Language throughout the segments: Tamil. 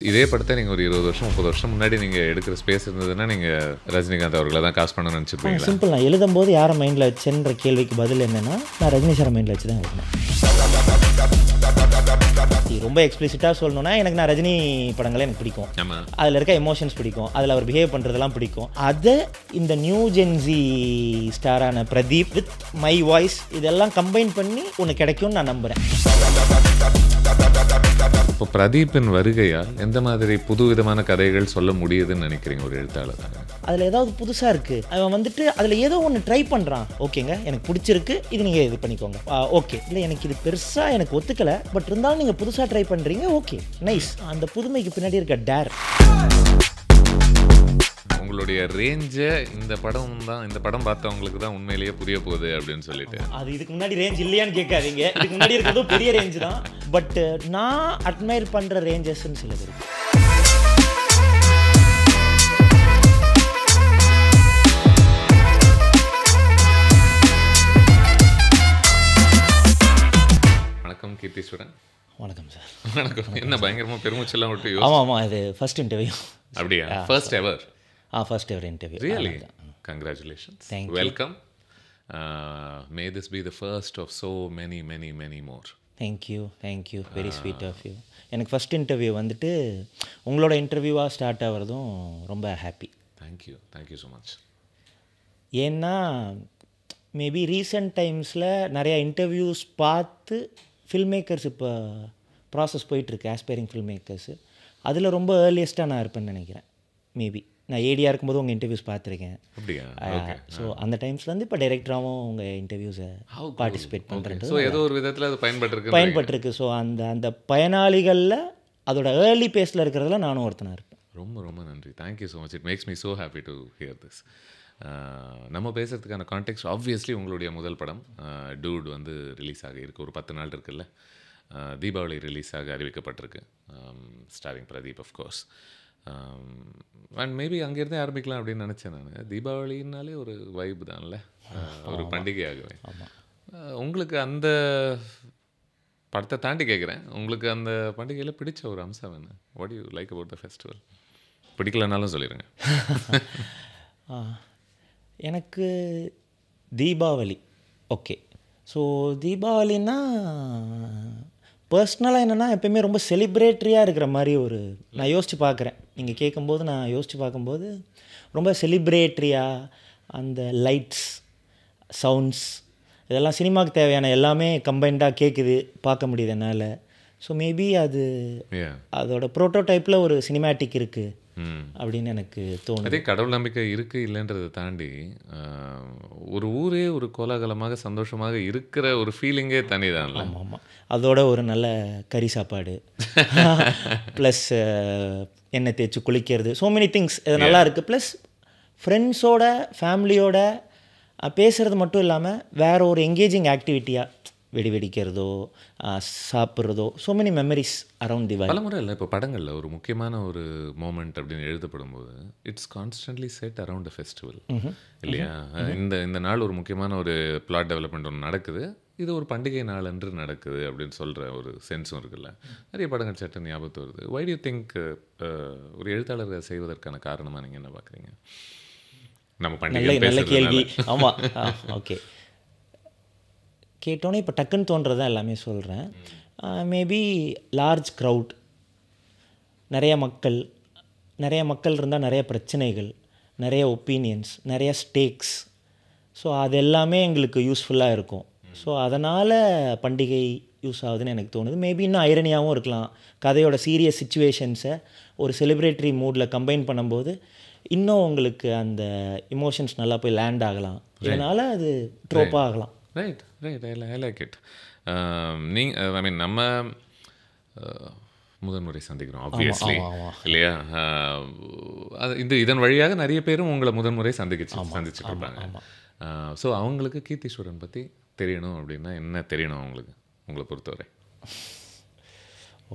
இதே படத்தை நீங்கள் ஒரு 20 வருஷம் 30 வருஷம் முன்னாடி நீங்கள் எடுக்கிற ஸ்பேஸ் இருந்ததுன்னா நீங்கள் ரஜினிகாந்த் அவர்களை தான் காஸ்ட் பண்ணணும்னு நினச்சிருப்பீங்களா? சிம்பிள். நான் எழுதும்போது யாரை மைண்டில் வச்சேன்ற கேள்விக்கு பதில் என்னென்னா, நான் ரஜினி சாரை மைண்டில் வச்சு தான் எழுதினேன். ரொம்ப எக்ஸ்பிளிசிட்டாக சொல்லணும்னா, எனக்கு நான் ரஜினி படங்களே எனக்கு பிடிக்கும். அதில் இருக்க எமோஷன்ஸ் பிடிக்கும், அதில் அவர் பிஹேவ் பண்ணுறதெல்லாம் பிடிக்கும். அதை இந்த நியூ ஜென்சி ஸ்டாரான பிரதீப் வித் மை வாய்ஸ் இதெல்லாம் கம்பைன் பண்ணி ஒன்று கிடைக்கும்னு நான் நம்புகிறேன். இப்போ பிரதீப்பின் வருகையால் எந்த மாதிரி புது விதமான கதைகள் சொல்ல முடியுதுன்னு நினைக்கிறீங்க ஒரு எழுத்தாளர்? அதில் ஏதாவது புதுசாக இருக்குது, அவன் வந்துட்டு அதில் ஏதோ ஒன்று ட்ரை பண்ணுறான். ஓகேங்க, எனக்கு பிடிச்சிருக்கு, இது நீங்கள் இது பண்ணிக்கோங்க. ஓகே, இல்லை எனக்கு இது பெருசாக எனக்கு ஒத்துக்கலை, பட் இருந்தாலும் நீங்கள் புதுசாக ட்ரை பண்ணுறீங்க. Okay, nice. அந்த புதுமைக்கு பின்னாடி இருக்க டேர். உங்களுடைய ரேஞ்சை இந்த படம் பார்த்தவங்களுக்கு தான் உண்மையிலேயே புரிய போகுது அப்படின்னு சொல்லிட்டு. அது இதுக்கு முன்னாடி ரேஞ்ச் இல்லையான்னு கேட்காதீங்க. இதுக்கு முன்னாடி இருக்கிறதும் பெரிய ரேஞ்ச் தான். பட் நான் அட்மையர் பண்ணுற ரேஞ்சஸ்ன்னு சிலது இருக்கு. வணக்கம் கீர்த்தீஸ்வரன். வணக்கம் சார். வணக்கம். என்ன பயங்கரமாக பெருமூச்செல்லாம் விட்டு? ஆமாம், இது ஃபர்ஸ்ட் இன்டர்வியூ. அப்படியா? First ever? First ever interview. Really? Congratulations. Thank you. Welcome. May this be the first of so many more. Thank you. Very sweet of you. எனக்கு ஃபர்ஸ்ட் இன்டர்வியூ வந்துட்டு உங்களோட இன்டர்வியூவாக ஸ்டார்ட் ஆகிறதும் ரொம்ப happy. Thank you so much. ஏன்னா மேபி ரீசெண்ட் டைம்ஸில் நிறையா இன்டர்வியூஸ் பார்த்து ஃபில்ம் மேக்கர்ஸ் இப்போ ப்ராசஸ் போயிட்டுருக்கு, ஆஸ்பைரிங் ஃபில்ம் மேக்கர்ஸு. அதில் ரொம்ப ஏர்லியஸ்ட்டாக நான் இருப்பேன்னு நினைக்கிறேன். மேபி நான் ஏடியாக இருக்கும்போது உங்கள் இன்டர்வியூஸ் பார்த்துருக்கேன். ஸோ அந்த டைம்ஸ்லேருந்து இப்போ டைரக்டராகவும் உங்கள் இன்டர்வியூஸை பார்ட்டிசிபேட் பண்ணுறேன். ஸோ ஏதோ ஒரு விதத்தில் அது பயன்பட்டுருக்கு. ஸோ அந்த பயனாளிகளில் அதோட ஏர்லி பேஸில் இருக்கிறதுல நானும் ஒருத்தனாக இருப்பேன். ரொம்ப நன்றி. Thank you so much. It makes me so happy to hear this. நம்ம பேசுகிறதுக்கான கான்டெக்ட் ஆப்வியஸ்லி உங்களுடைய முதல் படம் டூட் வந்து ரிலீஸ் ஆகி இருக்குது. ஒரு 10 நாள் இருக்குல்ல, தீபாவளி ரிலீஸ் ஆக அறிவிக்கப்பட்டிருக்கு. Starring Pradeep of course. And maybe அங்கேருந்தே ஆரம்பிக்கலாம் அப்படின்னு நினச்சேன் நான். தீபாவளினாலே ஒரு வைப் தான்ல, ஒரு பண்டிகையாகவே. உங்களுக்கு அந்த படத்தை தாண்டி கேட்குறேன், உங்களுக்கு அந்த பண்டிகையில் பிடிச்ச ஒரு அம்சம் என்ன? What you like about the festival? பிடிக்கலனாலும் சொல்லிடுங்க. எனக்கு தீபாவளி ஓகே. ஸோ தீபாவளின்னா பர்சனலாக என்னென்னா எப்போயுமே ரொம்ப செலிப்ரேட்ரியாக இருக்கிற மாதிரி நான் யோசித்து பார்க்குறேன். நீங்கள் கேட்கும்போது நான் யோசித்து பார்க்கும்போது ரொம்ப செலிப்ரேட்ரியாக அந்த லைட்ஸ், சவுண்ட்ஸ், இதெல்லாம் சினிமாவுக்கு தேவையான எல்லாமே கம்பைண்டாக கேட்குது, பார்க்க முடியுது என்னால். ஸோ மேபி அதோட ப்ரோட்டோடைப்பில் ஒரு சினிமேட்டிக் இருக்குது அப்படின்னு எனக்கு தோணுது. அதே கடவுள் நம்பிக்கை இருக்குது இல்லைன்றதை தாண்டி ஒரு ஊரே ஒரு கோலாகலமாக சந்தோஷமாக இருக்கிற ஒரு ஃபீலிங்கே தனிதான். ஆமாம். அதோட ஒரு நல்ல கறி சாப்பாடு ப்ளஸ் எண்ணெய் தேய்ச்சி குளிக்கிறது, ஸோ மெனி திங்ஸ் இது நல்லா இருக்குது. ப்ளஸ் ஃப்ரெண்ட்ஸோட ஃபேமிலியோட பேசுகிறது மட்டும் இல்லாமல் வேற ஒரு எங்கேஜிங் ஆக்டிவிட்டியாக வெடிக்கிறதோ சாப்பிட்றதோ, so many memories around Diwali. பல முறை இல்லை, இப்போ படங்களில் ஒரு முக்கியமான ஒரு மூமெண்ட் அப்படின்னு எழுதப்படும் போது it's constantly set around the festival இல்லையா? இந்த நாள் ஒரு முக்கியமான ஒரு பிளாட் டெவலப்மெண்ட் ஒன்று நடக்குது, இது ஒரு பண்டிகை நாள் என்று நடக்குது அப்படின்னு சொல்கிற ஒரு சென்ஸும் இருக்குல்ல. நிறைய படங்கள் சட்டம் ஞாபகத்து வருது. வை டு யூ திங்க் ஒரு எழுத்தாளரை செய்வதற்கான காரணமாக நீங்கள் என்ன பார்க்குறீங்க? நம்ம பண்டிகை நல்ல கேள்வி. ஆமாம், ஓகே. கேட்டோன்னே இப்போ டக்குன்னு தோன்றதான் எல்லாமே சொல்கிறேன். மேபி லார்ஜ் க்ரௌட், நிறைய மக்கள் இருந்தால் நிறைய பிரச்சனைகள், நிறைய ஒப்பீனியன்ஸ், நிறைய ஸ்டேக்ஸ். ஸோ அது எல்லாமே எங்களுக்கு யூஸ்ஃபுல்லாக இருக்கும். ஸோ அதனால் பண்டிகை யூஸ் ஆகுதுன்னு எனக்கு தோணுது. மேபி இன்னும் ஐரனியாகவும் இருக்கலாம். கதையோட சீரியஸ் சிச்சுவேஷன்ஸை ஒரு செலிப்ரேட்டரி மூடில் கம்பைன் பண்ணும்போது இன்னும் உங்களுக்கு அந்த இமோஷன்ஸ் நல்லா போய் லேண்ட் ஆகலாம். இதனால் அது ட்ரோப்பாக ஆகலாம். Right. I like it. I mean நம்ம முதன்முறை சந்திக்கிறோம் ஆப்வியஸ்லி இல்லையா? இதன் வழியாக நிறைய பேரும் உங்களை முதன்முறை சந்திச்சுட்டு இருப்பாங்க. ஸோ அவங்களுக்கு கீர்த்தீஸ்வரன் பற்றி தெரியணும் அப்படின்னா என்ன தெரியணும் அவங்களுக்கு, உங்களை பொறுத்தவரை?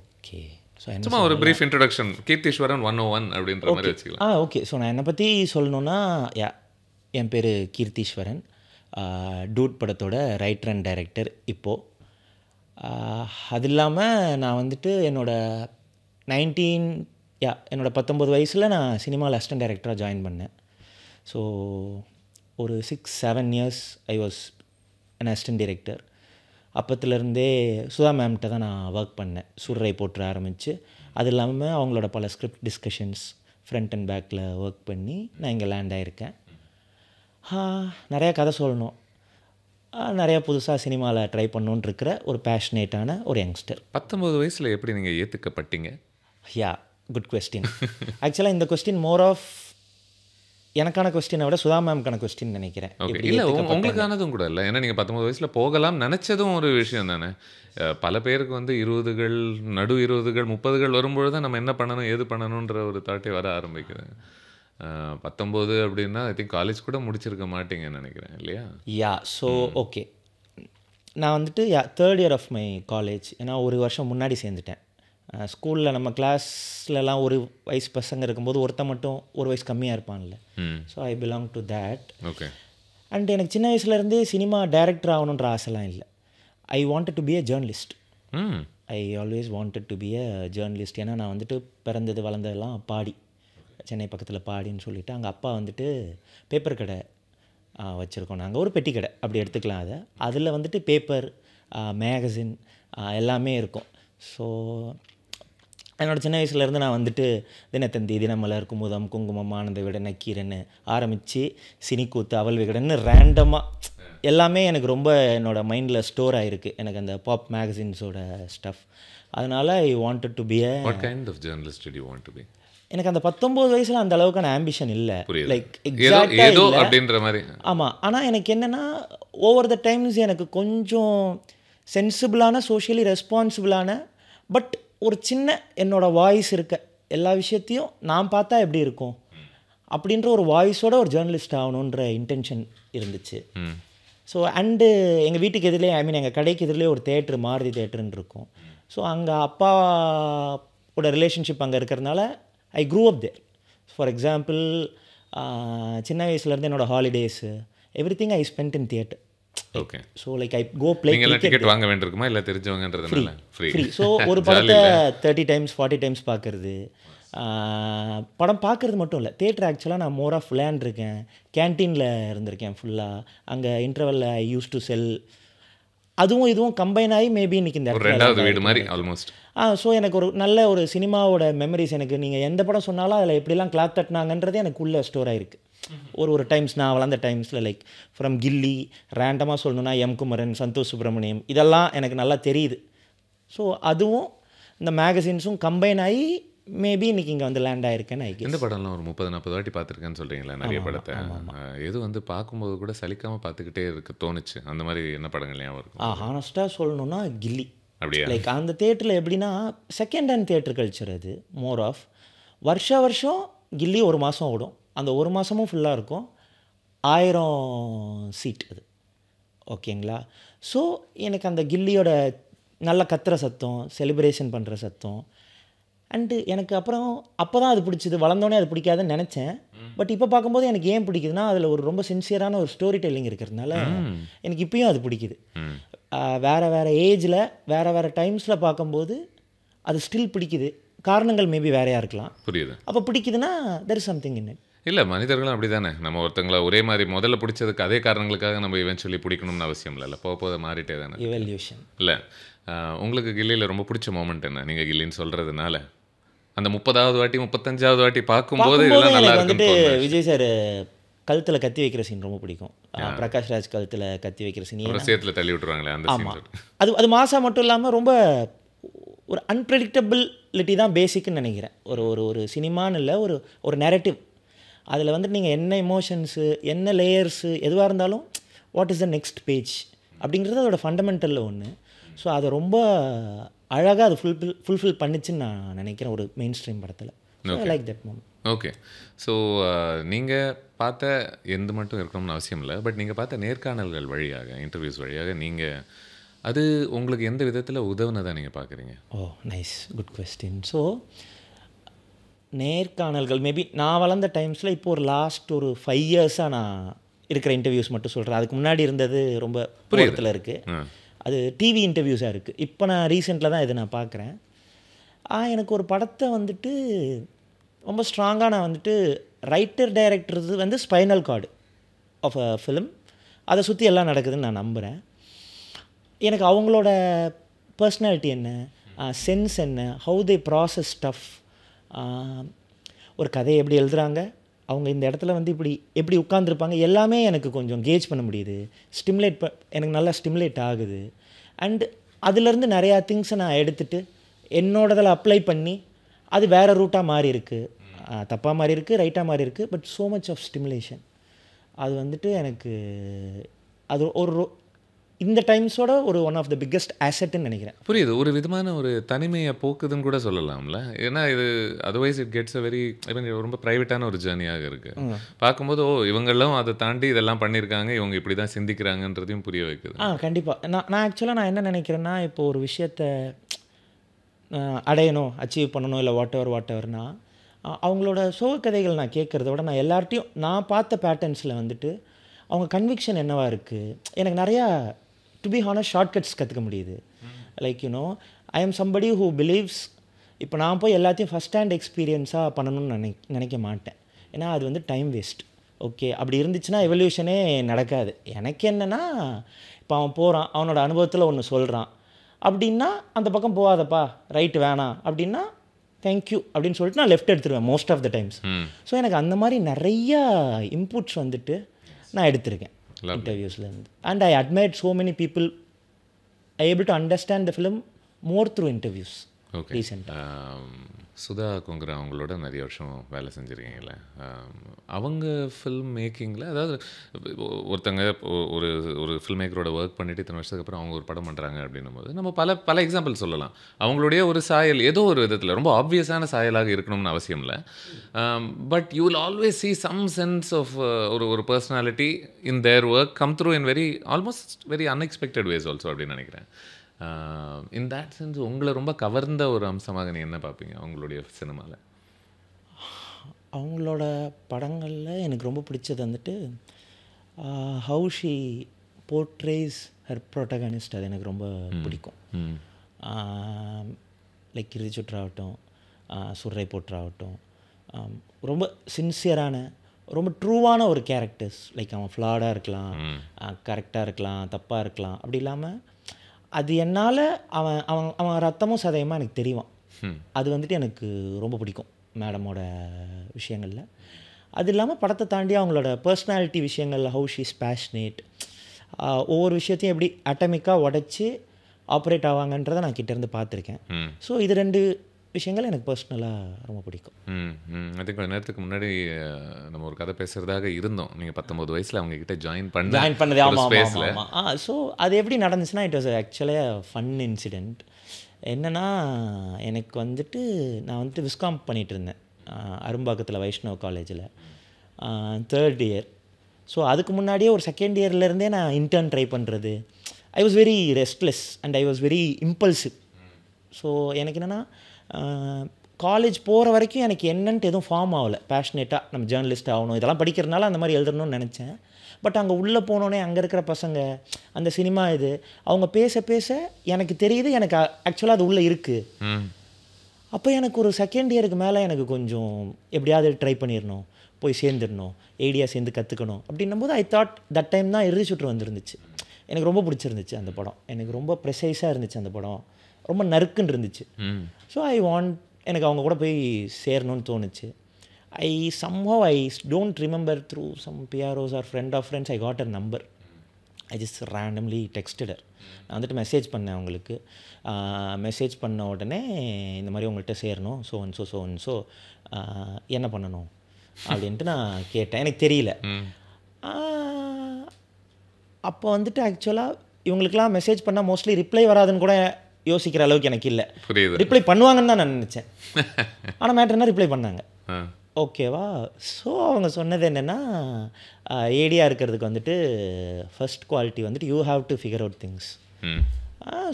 ஓகே, சும்மா ஒரு பிரீஃப் இன்ட்ரடக்ஷன், கீர்த்தீஸ்வரன் 101 அப்படின்ற மாதிரி வச்சுக்கலாம். ஓகே. ஸோ நான் என்னை பற்றி சொல்லணுன்னா, என் பேர் கீர்த்தீஸ்வரன். டூட் படத்தோட ரைட்டர் அண்ட் டைரக்டர் இப்போது. அது இல்லாமல் நான் வந்துட்டு என்னோடய என்னோடய 19 வயசில் நான் சினிமாவில் அசிஸ்டன்ட் டைரக்டராக ஜாயின் பண்ணேன். ஸோ ஒரு 6-7 years I was an assistant director. அப்பத்துலேருந்தே சுதா மேம்கிட்ட தான் நான் ஒர்க் பண்ணேன். சுர்ரை போட்டு ஆரம்பித்து, அது இல்லாமல் அவங்களோட பல ஸ்கிரிப்ட் டிஸ்கஷன்ஸ் ஃப்ரண்ட் அண்ட் பேக்கில் ஒர்க் பண்ணி நான் இங்கே லேண்ட் ஆகியிருக்கேன். நிறையா கதை சொல்லணும், நிறையா புதுசாக சினிமாவில் ட்ரை பண்ணணுன்னு இருக்கிற ஒரு பேஷனேட்டான ஒரு யங்ஸ்டர். 19 வயசில் எப்படி நீங்கள் ஏற்றுக்கப்பட்டீங்க? Good question. ஆக்சுவலாக இந்த கொஸ்டின் மோர் ஆஃப் எனக்கான கொஸ்டினை விட சுதா மேம்கான கொஸ்டின் நினைக்கிறேன். இல்லை, உங்களுக்கானதும் கூட இல்லை. ஏன்னா நீங்கள் 19 வயசில் போகலாம் நினச்சதும் ஒரு விஷயம் தானே. பல பேருக்கு வந்து 20கள், நடு 20கள், 30கள் வரும்பொழுது தான் நம்ம என்ன பண்ணணும், ஏது பண்ணணுன்ற ஒரு தாட்டே வர ஆரம்பிக்குது. 19 அப்படின்னா ஐ திங்க் காலேஜ் கூட முடிச்சிருக்க மாட்டீங்கன்னு நினைக்கிறேன், இல்லையா? ஸோ ஓகே, நான் வந்துட்டு 3rd year of my college. ஏன்னா ஒரு வருஷம் முன்னாடி சேர்ந்துட்டேன். ஸ்கூலில் நம்ம கிளாஸ்லலாம் ஒரு வயசு பசங்க இருக்கும்போது ஒருத்தன் மட்டும் ஒரு வயசு கம்மியாக இருப்பான்ல. So I belong to that. Okay. And எனக்கு சின்ன வயசுலேருந்தே சினிமா டைரக்டர் ஆகணுன்ற ஆசைலாம் இல்லை. I wanted to be a journalist. I always wanted to be a journalist. ஏன்னா நான் வந்துட்டு பிறந்தது வளர்ந்ததெல்லாம் பாடி, சென்னை பக்கத்தில் பாடின்னு சொல்லிவிட்டு, அங்கே அப்பா வந்துட்டு பேப்பர் கடை வச்சுருக்கோம் நாங்கள், ஒரு பெட்டி கடை அப்படி எடுத்துக்கலாம். அதில் வந்துட்டு பேப்பர், மேகசின் எல்லாமே இருக்கும். ஸோ என்னோடய சின்ன வயசுலேருந்து நான் வந்துட்டு தினத்தந்தி, தினமலர், குமுதம், குங்குமம், ஆனந்த விகடன், நக்கீரன் ஆரம்பித்து சினிக்கூத்து, அவல் விகடன்னு ரேண்டமாக எல்லாமே எனக்கு ரொம்ப என்னோடய மைண்டில் ஸ்டோர் ஆகிருக்கு. எனக்கு அந்த பாப் மேகசின்ஸோட ஸ்டஃப். அதனால் I wanted to be a what kind of journalist did you want to be? எனக்கு அந்த 19 வயசில் அந்த அளவுக்கான ஆம்பிஷன் இல்லை. லைக் ஏதோ அப்படின்ற மாதிரி. ஆமாம். ஆனால் எனக்கு என்னென்னா ஓவர் த டைம்ஸ் எனக்கு கொஞ்சம் சென்சிபிளான, சோஷியலி ரெஸ்பான்சிபிளான, பட் ஒரு சின்ன என்னோடய வாய்ஸ் இருக்க எல்லா விஷயத்தையும் நான் பார்த்தா எப்படி இருக்கும் அப்படின்ற ஒரு வாய்ஸோட ஒரு ஜேர்னலிஸ்ட் ஆகணுன்ற இன்டென்ஷன் இருந்துச்சு. ஸோ அண்டு எங்கள் வீட்டுக்கு எதிரிலே, ஐ மீன் எங்கள் கடைக்கு எதிரிலே ஒரு தேட்ரு, மாருதி தேட்டருன்னு இருக்கும். ஸோ அங்கே அப்பாவோட ரிலேஷன்ஷிப் அங்கே இருக்கிறதுனால I grew up there. For example, சின்ன வயசுலேருந்து என்னோடய holidays everything I spend in theatre. Okay. So like I go play cricket. Ticket வாங்க வேண்டியிருக்குமா இல்லை தெரிஞ்சவங்கன்றதுனால? ஃப்ரீ. ஸோ ஒரு படத்தை 30 டைம்ஸ் 40 டைம்ஸ் பார்க்குறது, படம் பார்க்குறது மட்டும் இல்லை, தேட்டர் ஆக்சுவலாக நான் மோர் ஆஃப் விளையாண்டுருக்கேன். கேன்டீனில் இருந்திருக்கேன் ஃபுல்லாக. அங்கே இன்டர்வலில் ஐ யூஸ் டு செல். அதுவும் இதுவும் கம்பைன் ஆகி மேபி இன்றைக்கி இந்த ரெண்டாவது வீடு மாதிரி ஆல்மோஸ்ட். ஸோ எனக்கு ஒரு நல்ல ஒரு சினிமாவோட மெமரிஸ். எனக்கு நீங்கள் எந்த படம் சொன்னாலும் அதில் எப்படிலாம் கிளாத் தட்டினாங்கன்றதே எனக்கு உள்ளே ஸ்டோர் ஆகிருக்கு. ஒரு டைம்ஸ் நான் வளர்ந்த டைம்ஸில் லைக் ஃப்ரம் கில்லி, ரேண்டமாக சொல்லணுன்னா எம் குமரன், சந்தோஷ் சுப்ரமணியம், இதெல்லாம் எனக்கு நல்லா தெரியுது. ஸோ அதுவும் இந்த மேகசின்ஸும் கம்பைன் ஆகி மேபி இன்றைக்கி இங்கே வந்து லேண்ட் ஆகிருக்கேன்னு ஆகி. இந்த படம்லாம் ஒரு 30-40 வாட்டி பார்த்துருக்கேன்னு சொல்கிறீங்களா? நிறைய படத்தை எது வந்து பார்க்கும்போது கூட சலிக்காமல் பார்த்துக்கிட்டே இருக்க தோணுச்சு. அந்த மாதிரி என்ன படங்கள் ஞாபகம் இருக்கும்? ஹானஸ்ட்டாக சொல்லணுன்னா கில்லி. அப்படியா? லைக் அந்த தேட்டரில் எப்படின்னா செகண்ட் ஹேண்ட் தேட்டர் கல்ச்சர். அது மோர் ஆஃப் வருஷம் கில்லி ஒரு மாதம் ஓடும். அந்த ஒரு மாதமும் ஃபுல்லாக இருக்கும். 1000 சீட் அது. ஓகேங்களா? ஸோ எனக்கு அந்த கில்லியோட நல்ல கத்துற சத்தம், செலிப்ரேஷன் பண்ணுற சத்தம், அண்டு எனக்கு அப்புறம் அப்போ தான் அது பிடிச்சிது. வளர்ந்தோடனே அது பிடிக்காதுன்னு நினச்சேன். பட் இப்போ பார்க்கும்போது எனக்கு ஏன் பிடிக்குதுன்னா அதில் ஒரு ரொம்ப சின்சியரான ஒரு ஸ்டோரி டெல்லிங் இருக்கிறதுனால எனக்கு இப்போயும் அது பிடிக்குது. வேறு ஏஜில் வேறு டைம்ஸில் பார்க்கும்போது அது ஸ்டில் பிடிக்குது. காரணங்கள் மேபி வேறையாக இருக்கலாம். புரியுது. அப்போ பிடிக்குதுன்னா there is something in it. இல்லை, மனிதர்களும் அப்படி தானே. நம்ம ஒருத்தங்கள ஒரே மாதிரி முதல்ல பிடிச்சதுக்கு அதே காரணங்களுக்காக நம்ம இவென்ச்சுவலி பிடிக்கணும்னு அவசியம் இல்லை. போக மாறிட்டே தானே. இவல்யூஷன். இல்லை, உங்களுக்கு கில்லியில் ரொம்ப பிடிச்ச மூமெண்ட் என்ன? நீங்கள் கில்லின்னு சொல்கிறதுனால அந்த 30வது வாட்டி 35வது வாட்டி பார்க்கும்போது இதெல்லாம் நல்லா வந்துட்டு விஜய் சார் கழுத்தில் கத்தி வைக்கிற சீன் ரொம்ப பிடிக்கும். பிரகாஷ் ராஜ் கழுத்தில் கத்தி வைக்கிற சீன் சேத்துல தள்ளி விட்டுருவாங்களே அந்த சீன். அது மாசா மட்டும் இல்லாமல் ரொம்ப ஒரு அன்பிரடிக்டபிலிட்டி தான் பேசிக்குன்னு நினைக்கிறேன். ஒரு சினிமான்னு இல்லை, ஒரு நெரட்டிவ். அதில் வந்துட்டு நீங்கள் என்ன எமோஷன்ஸு, என்ன லேயர்ஸு எதுவாக இருந்தாலும் what is the next page அப்படிங்கிறது அதோட ஃபண்டமெண்டலில் ஒன்று. ஸோ அதை ரொம்ப அழகாக அது ஃபுல்ஃபில் பண்ணிச்சுன்னு நான் நினைக்கிறேன் ஒரு மெயின் ஸ்ட்ரீம் படத்தில். Like that moment. Okay. So நீங்கள் பார்த்த எந்த மட்டும் இருக்கணும்னு அவசியம் இல்லை, பட் நீங்கள் பார்த்த நேர்காணல்கள் வழியாக, இன்டர்வியூஸ் வழியாக நீங்கள் அது உங்களுக்கு எந்த விதத்தில் உதவுனதாக நீங்கள் பார்க்குறீங்க? Nice, good question. ஸோ நேர்காணல்கள் மேபி நான் வளர்ந்த டைம்ஸில் இப்போ ஒரு லாஸ்ட் ஒரு 5 இயர்ஸாக நான் இருக்கிற இன்டர்வியூஸ் மட்டும் சொல்கிறேன். அதுக்கு முன்னாடி இருந்தது ரொம்ப புரியத்தில் இருக்குது. அது டிவி இன்டர்வியூஸாக இருக்குது. இப்போ நான் ரீசெண்டில் தான் இதை நான் பார்க்குறேன். எனக்கு ஒரு படத்தை வந்துட்டு ரொம்ப ஸ்ட்ராங்காக நான் வந்துட்டு ரைட்டர் டைரக்டர் வந்து spinal cord of a film, அதை சுற்றி எல்லாம் நடக்குதுன்னு நான் நம்புகிறேன். எனக்கு அவங்களோட பர்சனாலிட்டி என்ன, சென்ஸ் என்ன, ஹவு தே ப்ராசஸ் ஸ்டஃப், ஒரு கதையை எப்படி எழுதுகிறாங்க, அவங்க இந்த இடத்துல வந்து இப்படி எப்படி உட்காந்துருப்பாங்க, எல்லாமே எனக்கு கொஞ்சம் கேஜ் பண்ண முடியுது. எனக்கு நல்லா ஸ்டிமுலேட் ஆகுது. அண்ட் அதுலேருந்து நிறையா திங்ஸை நான் எடுத்துகிட்டு என்னோடதில் அப்ளை பண்ணி அது வேறு ரூட்டாக மாறி இருக்குது, தப்பாக மாறி இருக்குது, ரைட்டாக மாறி இருக்குது. But so much of stimulation அது வந்துட்டு எனக்கு அது ஒரு இந்த டைம்ஸோட ஒரு ஒன் ஆஃப் த பிக்கஸ்ட் ஆசெட்டுன்னு நினைக்கிறேன். புரியுது. ஒரு விதமான ஒரு தனிமையை போக்குதுன்னு கூட சொல்லலாம்ல. ஏன்னா இது otherwise it gets a very ரொம்ப ப்ரைவேட்டான ஒரு ஜேர்னியாக இருக்குது. பார்க்கும்போது இவங்களும் அதை தாண்டி இதெல்லாம் பண்ணியிருக்காங்க, இவங்க இப்படி தான் சிந்திக்கிறாங்கன்றதையும் புரிய வைக்குது. கண்டிப்பாக. நான் ஆக்சுவலாக நான் என்ன நினைக்கிறேன்னா, இப்போ ஒரு விஷயத்தை அடையணும், அச்சீவ் பண்ணணும், இல்லை வாட் எவர்னா அவங்களோட சோகக்கதைகள் நான் கேட்குறத விட நான் எல்லார்ட்டையும் நான் பார்த்த பேட்டர்ன்ஸில் வந்துட்டு அவங்க கன்விக்ஷன் என்னவா இருக்குது, எனக்கு நிறையா டு பி ஹானஸ்ட் ஷார்ட்கட்ஸ் கற்றுக்க முடியுது. Like I am somebody who believes. இப்போ நான் போய் எல்லாத்தையும் ஃபஸ்ட் ஹேண்ட் எக்ஸ்பீரியன்ஸாக பண்ணணும்னு நினைக்க மாட்டேன். ஏன்னா அது வந்து டைம் வேஸ்ட். ஓகே, அப்படி இருந்துச்சுன்னா எவல்யூஷனே நடக்காது. எனக்கு என்னென்னா, இப்போ அவன் போகிறான், அவனோட அனுபவத்தில் ஒன்று சொல்கிறான் அப்படின்னா அந்த பக்கம் போகாதப்பா, ரைட்டு வேணாம் அப்படின்னா தேங்க்யூ அப்படின்னு சொல்லிட்டு நான் லெஃப்ட் எடுத்துருவேன் most of the times. So எனக்கு அந்த மாதிரி நிறையா இன்புட்ஸ் வந்துட்டு நான் எடுத்திருக்கேன் இன்டர்வியூஸ்லேருந்து. And I admired so many people I able to understand the film more through interviews. Okay. Sudha Kongara அவங்களோட நிறைய வருஷம் வேலை செஞ்சுருக்கீங்களே, அவங்க ஃபில்ம் மேக்கிங்கில், அதாவது ஒருத்தங்க ஒரு ஒரு ஃபில்ம் மேக்கரோட ஒர்க் பண்ணிவிட்டு இத்தனை வருஷத்துக்கு அப்புறம் அவங்க ஒரு படம் பண்ணுறாங்க அப்படின்னும் போது நம்ம பல எக்ஸாம்பிள் சொல்லலாம். அவங்களுடைய ஒரு சாயல் ஏதோ ஒரு விதத்தில் ரொம்ப ஆப்வியஸான சாயலாக இருக்கணும்னு அவசியம் இல்லை. But you will always see some sense of ஒரு personality in their work come through in almost very unexpected ways also அப்படின்னு நினைக்கிறேன். இன் தேட் சென்ஸ் உங்களை ரொம்ப கவர்ந்த ஒரு அம்சமாக நீ என்ன பார்ப்பீங்க அவங்களுடைய சினிமாவில்? அவங்களோட படங்களில் எனக்கு ரொம்ப பிடிச்சது வந்துட்டு how she portrays her protagonist. அது எனக்கு ரொம்ப பிடிக்கும். லைக் இறுதிச்சுற்றாகட்டும், சுர்ரை போற்றாகட்டும், ரொம்ப சின்சியரான ரொம்ப ட்ரூவான ஒரு கேரக்டர்ஸ். லைக் அவன் ஃப்ளாடாக இருக்கலாம், கரெக்டாக இருக்கலாம், தப்பாக இருக்கலாம், அப்படி இல்லாமல் அது என்னால் அவன் அவன் அவன் ரத்தமும் சதயமாக எனக்கு தெரியும். அது வந்துட்டு எனக்கு ரொம்ப பிடிக்கும் மேடமோட விஷயங்களில். அது இல்லாமல் படத்தை தாண்டி அவங்களோட பர்சனாலிட்டி விஷயங்களில் ஹவு ஷீ இஸ் பேஷனேட், ஒவ்வொரு விஷயத்தையும் எப்படி அட்டமிக்காக உடச்சி ஆப்ரேட் ஆவாங்கன்றதை நான் கிட்டேருந்து பார்த்துருக்கேன். ஸோ இது ரெண்டு விஷயங்கள் எனக்கு பர்சனலாக ரொம்ப பிடிக்கும். ஐ திங்க் கொஞ்ச நேரத்துக்கு முன்னாடி நம்ம ஒரு கதை பேசுகிறதாக இருந்தோம். நீங்கள் 19 வயசில் அவங்கக்கிட்ட ஜாயின் பண்ணது. ஆமாம். ஸோ அது எப்படி நடந்துச்சுன்னா, இட் வாஸ் ஆக்சுவலாக ஃபன் இன்சிடெண்ட். என்னென்னா, எனக்கு வந்துட்டு நான் வந்துட்டு விஸ்காம் பண்ணிகிட்டு இருந்தேன் அரும்பாக்கத்தில் வைஷ்ணவ் காலேஜில் 3rd இயர். ஸோ அதுக்கு முன்னாடியே ஒரு 2nd இயர்லேருந்தே நான் இன்டர்ன் ட்ரை பண்ணுறது. I was very restless and I was very impulsive. So எனக்கு என்னென்னா, காலேஜ் போகிற வரைக்கும் எனக்கு என்னன்ட்டு எதுவும் ஃபார்ம் ஆகலை. பேஷனேட்டாக நம்ம ஜேர்னலிஸ்ட் ஆகணும், இதெல்லாம் படிக்கிறதுனால அந்த மாதிரி எழுதணும்னு நினச்சேன். பட் அங்கே உள்ளே போனோடனே அங்கே இருக்கிற பசங்க, அந்த சினிமா இது அவங்க பேச பேச எனக்கு தெரியுது, எனக்கு ஆக்சுவலாக அது உள்ளே இருக்குது. அப்போ எனக்கு ஒரு 2nd இயருக்கு மேலே எனக்கு கொஞ்சம் எப்படியாவது ட்ரை பண்ணிடணும், போய் சேர்ந்துடணும், ஐடியா சேர்ந்து கற்றுக்கணும் அப்படின்னும்போது ஐ தாட் தட் டைம் தான் இறுதிச்சுற்று வந்துருந்துச்சு. எனக்கு ரொம்ப பிடிச்சிருந்துச்சு அந்த படம். எனக்கு ரொம்ப ப்ரெசைஸாக இருந்துச்சு அந்த படம், ரொம்ப நறுக்குன்னு இருந்துச்சு. ஸோ எனக்கு அவங்க கூட போய் சேரணும்னு தோணுச்சு. somehow I don't remember through some PROs or friend of friends I got her number. I just randomly texted her. நான் வந்துட்டு மெசேஜ் பண்ணேன் அவங்களுக்கு. மெசேஜ் பண்ண உடனே இந்த மாதிரி உங்கள்கிட்ட சேரணும், ஸோ என்ன பண்ணணும் அப்படின்ட்டு நான் கேட்டேன். எனக்கு தெரியல. அப்போ வந்துட்டு ஆக்சுவலாக இவங்களுக்கெல்லாம் மெசேஜ் பண்ணால் மோஸ்ட்லி ரிப்ளை வராதுன்னு கூட யோசிக்கிற அளவுக்கு எனக்கு இல்லை. ரிப்ளை பண்ணுவாங்கன்னு தான் நான் நினச்சேன். ஆனால் மேட்டர்னா ரிப்ளை பண்ணாங்க. ஓகேவா. ஸோ அவங்க சொன்னது என்னென்னா, ஏடியாக இருக்கிறதுக்கு வந்துட்டு ஃபர்ஸ்ட் குவாலிட்டி வந்துட்டு you have to figure out things.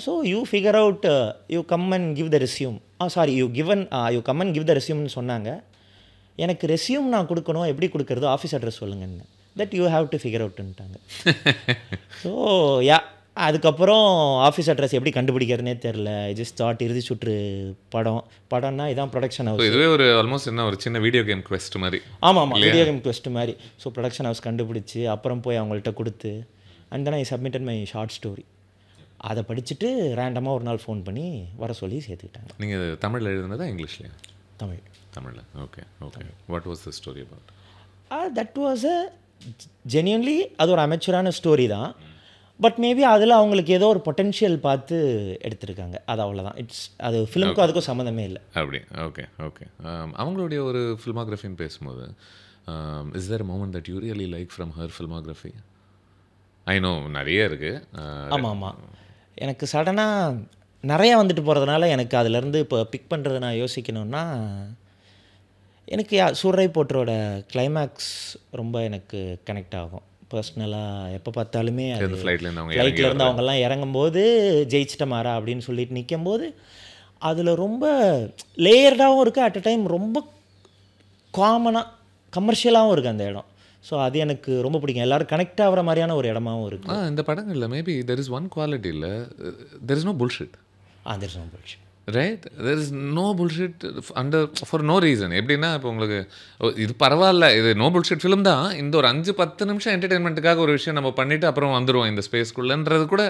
So you figure out, you come and give the resume. You come and give the ரெஸ்யூம்னு சொன்னாங்க. எனக்கு ரெஸ்யூம் நான் கொடுக்கணும், எப்படி கொடுக்குறது, ஆஃபீஸ் அட்ரஸ் சொல்லுங்கன்னு. That you have to figure அவுட்டுன்ட்டாங்க. ஸோ யா அதுக்கப்புறம் ஆஃபீஸ் அட்ரஸ் எப்படி கண்டுபிடிக்கிறதுனே தெரில. ஜஸ்ட் தாட் இறுதி சுற்று படம்னா இதான் ப்ரொடக்ஷன் ஹவுஸ். இதுவே ஒரு ஆல்மோஸ்ட் என்ன ஒரு சின்ன வீடியோ கேம் குவெஸ்ட் மாதிரி. ஆமாம், வீடியோ கேம் குவெஸ்ட் மாதிரி. ஸோ ப்ரொடக்ஷன் ஹவுஸ் கண்டுபிடிச்சி அப்புறம் போய் அவங்கள்ட்ட கொடுத்து and then I submitted my short story. அதை படிச்சுட்டு ரேண்டமாக ஒரு நாள் ஃபோன் பண்ணி வர சொல்லி சேர்த்துக்கிட்டாங்க. நீங்கள் தமிழில் எழுதுனதா இங்கிலீஷ்லையா? தமிழில். Okay. What was the story about? That was a genuinely அது ஒரு அமெச்சூரான ஸ்டோரி தான். பட் மேபி அதில் அவங்களுக்கு ஏதோ ஒரு பொட்டென்ஷியல் பார்த்து எடுத்திருக்காங்க. அது அவ்வளோதான். அது ஃபிலிமுக்கும் அதுக்கும் சம்மந்தமே இல்லை. அப்படி ஓகே. அவங்களுடைய ஒரு ஃபில்மோகிராஃபின்னு பேசும்போது is there moment that you really like from her filmography? I know நிறைய இருக்குது. ஆமாம், எனக்கு சடனாக நிறையா வந்துட்டு போகிறதுனால எனக்கு அதிலேருந்து இப்போ பிக் பண்ணுறது நான் யோசிக்கணுன்னா எனக்கு சூர்ரை போட்டரோட கிளைமேக்ஸ் ரொம்ப எனக்கு கனெக்ட் ஆகும் பர்சனலாக. எப்போ பார்த்தாலுமே அது ஃப்ளைட்லேருந்து அவங்கெல்லாம் இறங்கும்போது ஜெயிச்சிட்ட மாறா அப்படின்னு சொல்லிட்டு நிற்கும்போது அதில் ரொம்ப லேயர்டாகவும் இருக்குது, அட் அ டைம் ரொம்ப காமனாக கமர்ஷியலாகவும் இருக்குது அந்த இடம். ஸோ அது எனக்கு ரொம்ப பிடிக்கும். எல்லோரும் கனெக்ட் ஆகிற மாதிரியான ஒரு இடமாவும் இருக்குது. இந்த படங்களில் maybe there is one quality இல்லை, there is no bullshit. There is no bullshit, right? There is no bullshit for no reason. எப்படின்னா இப்போ உங்களுக்கு இது பரவாயில்ல, இது நோ புல்ஷிட் ஃபிலிம் தான், இந்த ஒரு 5-10 நிமிஷம் என்டர்டெயின்மெண்ட்டுக்காக ஒரு விஷயம் நம்ம பண்ணிவிட்டு அப்புறம் வந்துடுவோம் இந்த ஸ்பேஸ்க்குள்ளன்றது கூட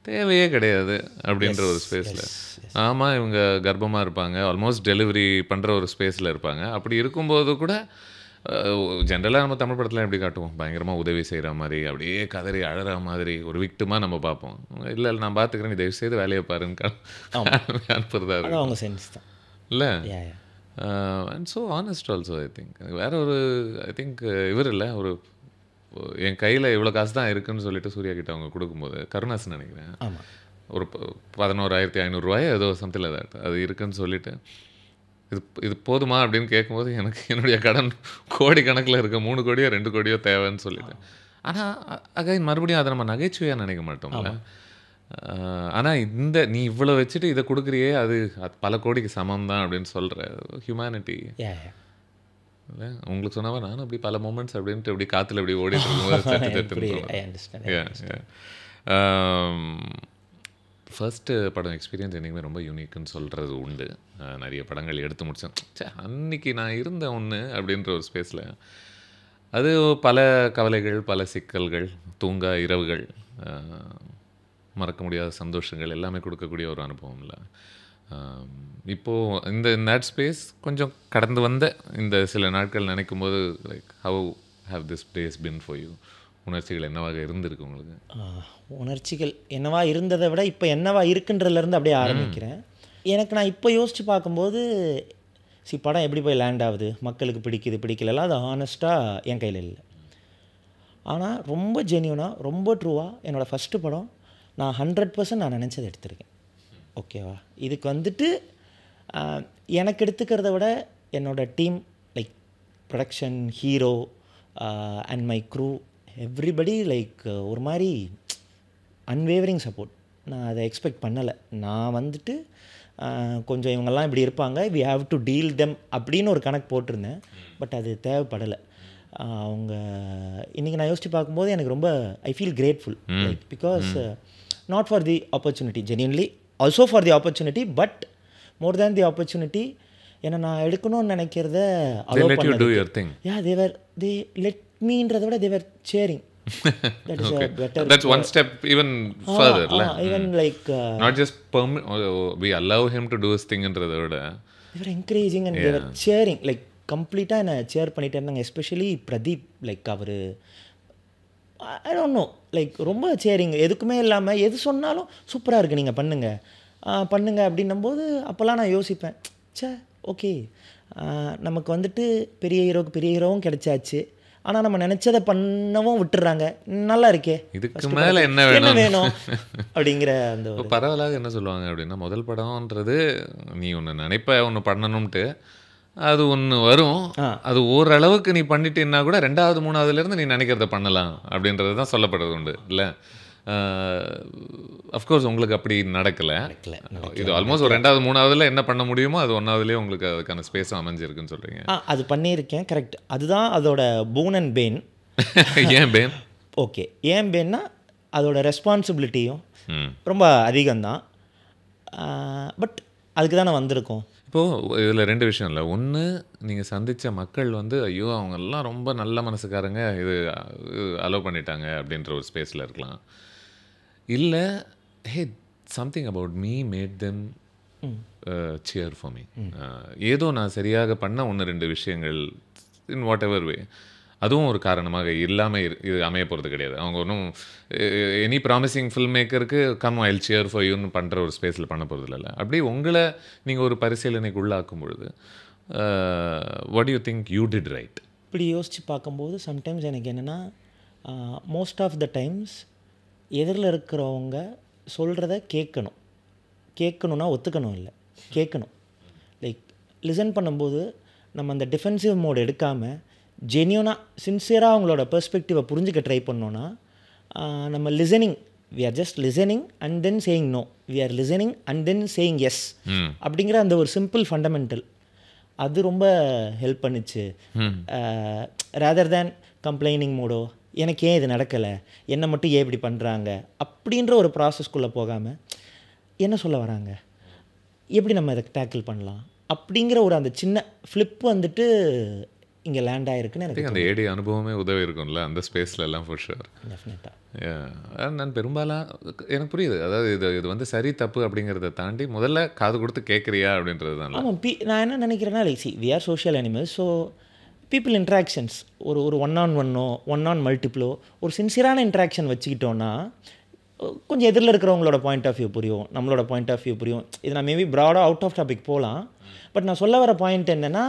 தேவையே கிடையாது அப்படின்ற ஒரு ஸ்பேஸில். ஆமாம், இவங்க கர்ப்பமாக இருப்பாங்க, ஆல்மோஸ்ட் டெலிவரி பண்ணுற ஒரு ஸ்பேஸில் இருப்பாங்க. அப்படி இருக்கும்போது கூட ஜென்ரலாக நம்ம தமிழ் படத்தில் எப்படி காட்டுவோம், பயங்கரமாக உதவி செய்கிற மாதிரி, அப்படியே கதறி அழகிற மாதிரி ஒரு விக்டிமாக நம்ம பார்ப்போம். இல்லை நான் பார்த்துக்கிறேன், நீ தயவு செய்து வேலையை பாருன்னு அனுப்புறதா இருக்கு அவங்க சென்ஸ் தான் இல்லை. And so honest also. I think வேற ஒரு இவர் இல்லை, ஒரு என் கையில் இவ்வளோ காசு தான் இருக்குன்னு சொல்லிட்டு சூர்யா கிட்ட அவங்க கொடுக்கும்போது, கருணாசன் நினைக்கிறேன், ஒரு 11,500 ஏதோ சம்திங் அது இருக்குன்னு சொல்லிட்டு இது போதுமா அப்படின்னு கேட்கும்போது எனக்கு என்னுடைய கடன் கோடிக்கணக்கில் இருக்க 3 கோடியோ 2 கோடியோ தேவைன்னு சொல்லிட்டேன். ஆனால் அகைன் மறுபடியும் அதை நம்ம நகைச்சுவையாக நினைக்க மாட்டோம்ல. ஆனால் நீ இவ்வளோ வச்சுட்டு இதை கொடுக்குறியே, அது பல கோடிக்கு சமம் தான் அப்படின்னு சொல்கிற ஹியூமனிட்டி இல்லை உங்களுக்கு சொன்னாவா? நானும் அப்படி பல மூமெண்ட்ஸ் அப்படின்ட்டு அப்படி காற்றுல அப்படி ஓடிட்டு இருக்கும்போது ஃபர்ஸ்ட்டு படம் எக்ஸ்பீரியன்ஸ் என்றைக்குமே ரொம்ப யூனிக்குன்னு சொல்கிறது உண்டு. நிறைய படங்கள் எடுத்து முடித்தேன், அன்றைக்கி நான் இருந்த ஒன்று அப்படின்ற ஒரு ஸ்பேஸில். அது பல கவலைகள், பல சிக்கல்கள், தூங்கா இரவுகள், மறக்க முடியாத சந்தோஷங்கள் எல்லாமே கொடுக்கக்கூடிய ஒரு அனுபவம் இல்லை. இப்போது இந்த நேட் ஸ்பேஸ் கொஞ்சம் கடந்து வந்த இந்த சில நாட்கள் நினைக்கும் போது like how have this days been for you? உணர்ச்சிகள் என்னவாக இருந்திருக்கு உங்களுக்கு? உணர்ச்சிகள் என்னவா இருந்ததை விட இப்போ என்னவா இருக்குன்றதுலேருந்து அப்படியே ஆரம்பிக்கிறேன். எனக்கு நான் இப்போ யோசித்து பார்க்கும்போது படம் எப்படி போய் லேண்ட் ஆகுது, மக்களுக்கு பிடிக்கலலாம், அது ஹானஸ்ட்டாக என் கையில் இல்லை. ஆனால் ரொம்ப ஜென்யூனாக, ரொம்ப ட்ரூவாக என்னோடய ஃபஸ்ட்டு படம் நான் 100% நான் நினச்சதை எடுத்திருக்கேன். ஓகேவா? இதுக்கு வந்துட்டு எனக்கு எடுத்துக்கிறத விட என்னோடய team like production, hero and my crew, everybody like ஒரு மாதிரி அன்வேவரிங் சப்போர்ட். நான் அதை எக்ஸ்பெக்ட் பண்ணலை. நான் வந்துட்டு கொஞ்சம் இவங்கெல்லாம் இப்படி இருப்பாங்க, we have to deal them அப்படின்னு ஒரு கணக்கு போட்டிருந்தேன். பட் அது தேவைப்படலை. அவங்க இன்றைக்கி நான் யோசித்து பார்க்கும்போது எனக்கு ரொம்ப I feel grateful like because not for the opportunity, genuinely also for the opportunity, but more than the opportunity ஏன்னா நான் எடுக்கணும்னு நினைக்கிறத அலோவ் பண்ணது. தே லெட் மீன்றதை விட they were cheering. That is a better. That's one step even further. Even like not just we allow him to do his thingன்றதை விட they were encouraging and they were cheering like கம்ப்ளீட்டாக என்னை சேர் பண்ணிகிட்டே இருந்தாங்க. எஸ்பெஷலி பிரதீப், லைக் அவர் ஐ டோன்ட் நோ லைக் ரொம்ப சேரிங், எதுக்குமே இல்லாமல் எது சொன்னாலும் சூப்பராக இருக்குது, நீங்கள் பண்ணுங்க அப்படின்னும்போது அப்போல்லாம் நான் யோசிப்பேன், ஓகே நமக்கு வந்துட்டு பெரிய ஹீரோவும் கிடைச்சாச்சு, ஆனால் நம்ம நினச்சதை பண்ணவும் விட்டுறாங்க, நல்லா இருக்கே, இதுக்கு மேலே என்ன வேணும் அப்படிங்கிற அந்த பரவாயில்ல. என்ன சொல்லுவாங்க அப்படின்னா, முதல் படம்ன்றது நீ ஒன்று நினைப்ப ஒன்று பண்ணணும்ட்டு, அது ஒன்று வரும், அது ஓரளவுக்கு நீ பண்ணிட்டேன்னா கூட 2வது 3வதுலேருந்து நீ நினைக்கிறத பண்ணலாம் அப்படின்றது தான் சொல்லப்படுறது உண்டு இல்லை. அஃப்கோர்ஸ் உங்களுக்கு அப்படி நடக்கலை. இது ஆல்மோஸ்ட் ஒரு 2வது 3வதுல என்ன பண்ண முடியுமோ அது 1வதுலேயே உங்களுக்கு அதுக்கான ஸ்பேஸும் அமைஞ்சிருக்குன்னு சொல்கிறீங்க. அது பண்ணியிருக்கேன், கரெக்ட். அதுதான் அதோட பூன் அண்ட் பேன். ஏன் பேன்? ஓகே, ஏன் பேன்னா அதோட ரெஸ்பான்சிபிலிட்டியும் ம். ரொம்ப அதிகம்தான். பட் அதுக்கு தானே வந்திருக்கோம். இப்போது இதில் 2 விஷயம் இல்லை. ஒன்று, நீங்கள் சந்தித்த மக்கள் வந்து ஐயோ அவங்கெல்லாம் ரொம்ப நல்ல மனசுக்காரங்க, இது அலோவ் பண்ணிட்டாங்க அப்படின்ற ஒரு ஸ்பேஸில் இருக்கலாம். இல்லை hey something about me made them cheer for me. ஏதோ நான் சரியாக பண்ண 1-2 விஷயங்கள் இன் வாட் எவர் வே, அதுவும் ஒரு காரணமாக இல்லாமல் இது அமைய போகிறது கிடையாது. அவங்க ஒன்றும் எனி ப்ராமிசிங் ஃபில்ம் மேக்கருக்கு கம் ஐல் சியர் ஃபார் யூன்னு பண்ணுற ஒரு ஸ்பேஸில் பண்ண போகிறது இல்லை. அப்படி உங்களை நீங்கள் ஒரு பரிசீலனைக்கு உள்ளாக்கும் பொழுது what you think you did right? இப்படி யோசித்து பார்க்கும்போது சம்டைம்ஸ் எனக்கு என்னென்னா, மோஸ்ட் ஆஃப் த டைம்ஸ் எதிரில் இருக்கிறவங்க சொல்கிறத கேட்கணுன்னா ஒத்துக்கணும், இல்லை கேட்கணும். லைக் லிசன் பண்ணும்போது நம்ம அந்த டிஃபென்சிவ் மோட் எடுக்காமல் ஜென்யூனாக சின்சியராக அவங்களோட பெர்ஸ்பெக்டிவை புரிஞ்சுக்க ட்ரை பண்ணோன்னா, நம்ம listening, we are just listening and then saying no, we are listening and then saying yes அப்படிங்கிற அந்த ஒரு சிம்பிள் ஃபண்டமெண்டல் அது ரொம்ப ஹெல்ப் பண்ணிச்சு. ரேதர் தேன் கம்ப்ளைனிங் மோடோ, எனக்கு ஏன் இது நடக்கலை, என்னை மட்டும் ஏன் இப்படி பண்ணுறாங்க அப்படின்ற ஒரு ப்ராசஸ்க்குள்ளே போகாமல் என்ன சொல்ல வராங்க, எப்படி நம்ம இதை டேக்கிள் பண்ணலாம் அப்படிங்கிற ஒரு அந்த சின்ன ஃப்ளிப் வந்துட்டு இங்கே லேண்ட் ஆகிருக்குன்னு எனக்கு அந்த ஏடி அனுபவமே உதவி இருக்கும்ல அந்த ஸ்பேஸில் எல்லாம் ஃபார் ஷுர். டெஃபினட்டாக நான் பெரும்பாலும் எனக்கு புரியுது. அதாவது இது வந்து சரி தப்பு அப்படிங்கிறத தாண்டி முதல்ல காது கொடுத்து கேட்குறியா அப்படின்றது தான். ஆமாம், நான் என்ன நினைக்கிறேன்னா, like we are social animals. So people interactions ஒரு 1-on-1 1-on-multiple ஒரு சின்சியரான இன்ட்ராக்ஷன் வச்சுக்கிட்டோன்னா கொஞ்சம் எதிரில் இருக்கிறவங்களோட பாயிண்ட் ஆஃப் வியூ புரியும், நம்மளோட பாயிண்ட் ஆஃப் வியூ புரியும். இது நான் மேபி ப்ராடாக அவுட் ஆஃப் டாபிக் போகலாம். பட் நான் சொல்ல வர பாயிண்ட் என்னென்னா,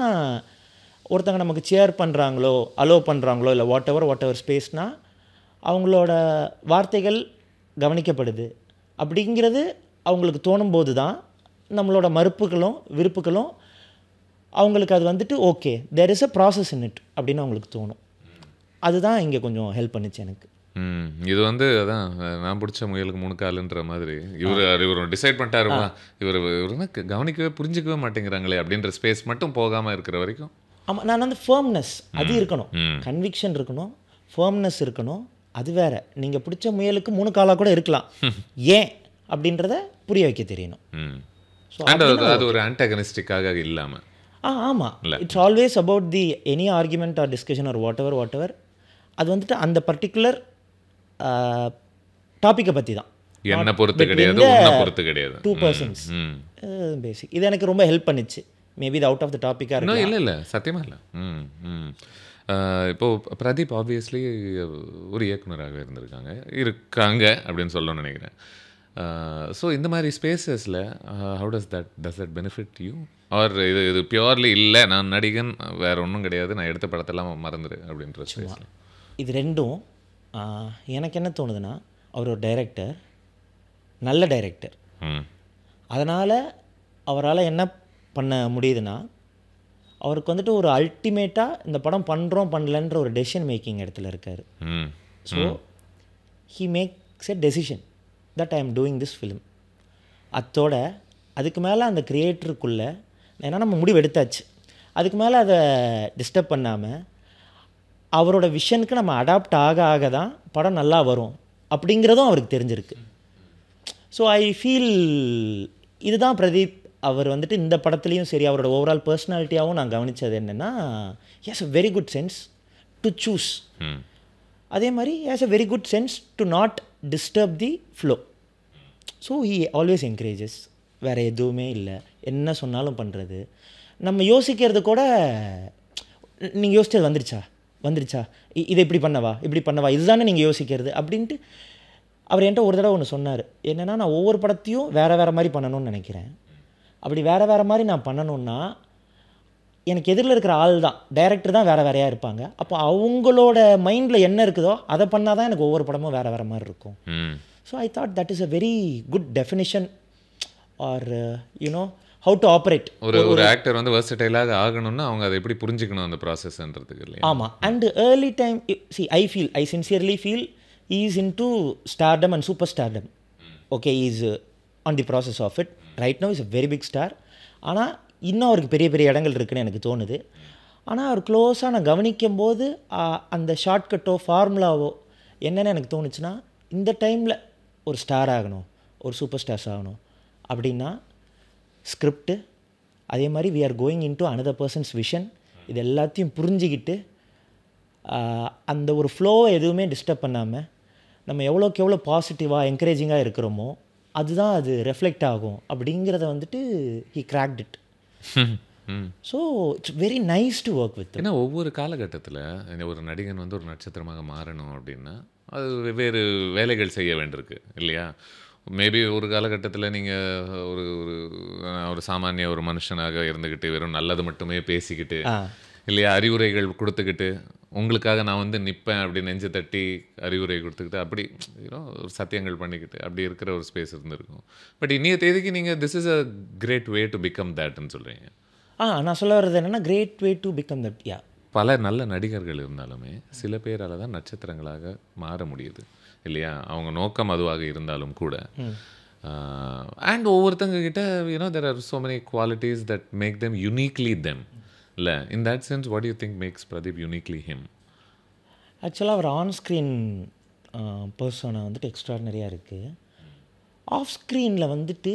ஒருத்தங்க நமக்கு சேர் பண்ணுறாங்களோ அலோவ் பண்ணுறாங்களோ இல்லை வாட் எவர் ஸ்பேஸ்னால் அவங்களோட வார்த்தைகள் கவனிக்கப்படுது அப்படிங்கிறது அவங்களுக்கு தோணும்போது தான் நம்மளோட மறுப்புகளும் விருப்புகளும் அவங்களுக்கு அது வந்துட்டு okay there is a process in it அப்படின்னு அவங்களுக்கு தோணும். அதுதான் இங்கே கொஞ்சம் ஹெல்ப் பண்ணிச்சு எனக்கு. இது வந்து அதான் நான் பிடிச்ச முயலுக்கு 3 காலுன்ற மாதிரி இவர் டிசைட் பண்ணிட்டாருமா, இவருன்னா கவனிக்கவே புரிஞ்சிக்கவே மாட்டேங்கிறாங்களே அப்படின்ற ஸ்பேஸ் மட்டும் போகாமல் இருக்கிற வரைக்கும். ஆமாம், நான் வந்து ஃபர்ம்னஸ் அது இருக்கணும், கன்விக்ஷன் இருக்கணும், ஃபர்ம்னஸ் இருக்கணும். அது வேற, நீங்கள் பிடிச்ச முயலுக்கு 3 காலாக கூட இருக்கலாம், ஏன் அப்படின்றத புரிய வைக்க தெரியணும். அது ஒரு ஆன்டகனிஸ்டிக்காக இல்லாமல். ஆமாம், it's always about the any argument or discussion or whatever அது வந்துட்டு அந்த பர்டிகுலர் டாப்பிக்கை பற்றி தான். என்னை பொறுத்து கிடையாது, உன்னை பொறுத்து கிடையாது. 2 persons பேசிக். இது எனக்கு ரொம்ப ஹெல்ப் பண்ணிச்சு. மேபி இது அவுட் ஆஃப் த டாப்பிக்காக இருக்கும். இல்லை சத்தியமாக இல்லை. இப்போது பிரதீப் ஆப்வியஸ்லி ஒரு இயக்குனராக இருக்காங்க அப்படின்னு சொல்லணும்னு நினைக்கிறேன். ஸோ இந்த மாதிரி ஸ்பேசஸில் how does that benefit you? Or இது பியூர்லி இல்லை நான் நடிகன் வேறு ஒன்றும் கிடையாது, நான் எடுத்த படத்தெல்லாம் மறந்துடு அப்படின்ற ஸ்பேஸில்? இது ரெண்டும் எனக்கு என்ன தோணுதுன்னா, அவர் ஒரு டைரக்டர், நல்ல டைரக்டர். அதனால் அவரால் என்ன பண்ண முடியுதுன்னா, அவருக்கு வந்துட்டு ஒரு அல்டிமேட்டாக இந்த படம் பண்ணுறோம் பண்ணலன்ற ஒரு டெசிஷன் மேக்கிங் இடத்துல இருக்கார். So he makes a decision that I am doing this film. அத்தோட அதுக்கு மேலே அந்த க்ரியேட்டருக்குள்ளே ஏன்னா நம்ம முடிவு எடுத்தாச்சு, அதுக்கு மேலே அதை டிஸ்டர்ப் பண்ணாமல் அவரோட விஷனுக்கு நம்ம அடாப்ட் ஆக தான் படம் நல்லா வரும் அப்படிங்கிறதும் அவருக்கு தெரிஞ்சிருக்கு. ஸோ ஐ ஃபீல் இதுதான் பிரதீப். அவர் வந்துட்டு இந்த படத்துலேயும் சரி, அவரோட ஓவரால் பர்சனாலிட்டியாகவும் நான் கவனித்தது என்னென்னா, has a very good sense to choose. அதே மாதிரி has a very good sense to not disturb the flow. So he always encourages. வேறு எதுவுமே இல்லை, என்ன சொன்னாலும் பண்ணுறது. நம்ம யோசிக்கிறது கூட, நீங்கள் யோசிச்சது வந்துருச்சா இதை இப்படி பண்ணவா இதுதானே நீங்கள் யோசிக்கிறது அப்படின்ட்டு. அவர் என்கிட்ட ஒரு தடவை ஒன்று சொன்னார், என்னென்னா, நான் ஒவ்வொரு படத்தையும் வேறு மாதிரி பண்ணணும்னு நினைக்கிறேன். அப்படி வேறு மாதிரி நான் பண்ணணுன்னா எனக்கு எதிரில் இருக்கிற ஆள் தான், டைரக்டர் தான் வேறையாக இருப்பாங்க. அப்போ அவங்களோட மைண்டில் என்ன இருக்குதோ அதை பண்ணால் தான் எனக்கு ஒவ்வொரு படமும் வேறு மாதிரி இருக்கும். So I thought that is a very good definition or you know how to operate. ஒரு ஆக்டர் வந்து வெர்சடைலாக ஆகணும்னா அவங்க அதை எப்படி புரிஞ்சுக்கணும் அந்த ப்ராசஸ்ன்றதுக்கு இல்லையா? ஆமாம். And early time I sincerely feel is into stardom and super stardom. Okay, is on the process of it. Right now is a very big star. ஆனால் இன்னும் அவருக்கு பெரிய பெரிய இடங்கள் இருக்குதுன்னு எனக்கு தோணுது. ஆனால் அவர் க்ளோஸாக நான் கவனிக்கும் போது அந்த ஷார்ட்கட்டோ ஃபார்முலாவோ என்னென்னு எனக்கு தோணுச்சுன்னா, இந்த டைமில் ஒரு ஸ்டார் ஆகணும், ஒரு சூப்பர் ஸ்டார்ஸ் ஆகணும் அப்படின்னா ஸ்கிரிப்டு, அதே மாதிரி we are going into another person's vision, இது எல்லாத்தையும் புரிஞ்சிக்கிட்டு அந்த ஒரு ஃப்ளோவை எதுவுமே டிஸ்டர்ப் பண்ணாமல் நம்ம எவ்வளோக்கு எவ்வளோ பாசிட்டிவாக என்கரேஜிங்காக இருக்கிறோமோ அதுதான் அது ரெஃப்ளெக்ட் ஆகும் அப்படிங்கிறத வந்துட்டு he cracked it. So it's very nice to work with. ஏன்னா ஒவ்வொரு காலகட்டத்தில் ஒரு நடிகன் வந்து ஒரு நட்சத்திரமாக மாறணும் அப்படின்னா அது வெவ்வேறு வேலைகள் செய்ய வேண்டியிருக்கு இல்லையா? மேபி ஒரு காலகட்டத்தில் நீங்கள் ஒரு ஒரு ஒரு சாமானிய ஒரு மனுஷனாக இருந்துக்கிட்டு வெறும் நல்லது மட்டுமே பேசிக்கிட்டு இல்லையா, அறிவுரைகள் கொடுத்துக்கிட்டு உங்களுக்காக நான் வந்து நிற்பேன் அப்படி நெஞ்சு தட்டி அறிவுரை கொடுத்துக்கிட்டு அப்படி ஒரு சத்தியங்கள் பண்ணிக்கிட்டு அப்படி இருக்கிற ஒரு ஸ்பேஸ் இருந்திருக்கும். பட் இன்றைய தேதிக்கு நீங்கள் this is a great way to become தேட்னு சொல்கிறீங்க. நான் சொல்ல வர்றது என்னென்னா great way to become that. பல நல்ல நடிகர்கள் இருந்தாலுமே சில பேரால் தான் நட்சத்திரங்களாக மாற முடியுது இல்லையா? அவங்க நோக்கம் அதுவாக இருந்தாலும் கூட. அண்ட் ஒவ்வொருத்தங்க கிட்ட there are so many qualities that make them uniquely them. இல்லை, in that sense what do you think makes Pradeep uniquely him? ஆக்சுவலாக அவர் ஆன் ஸ்க்ரீன் பர்சனை வந்துட்டு எக்ஸ்ட்ராடினரியாக இருக்குது. ஆஃப் ஸ்க்ரீனில் வந்துட்டு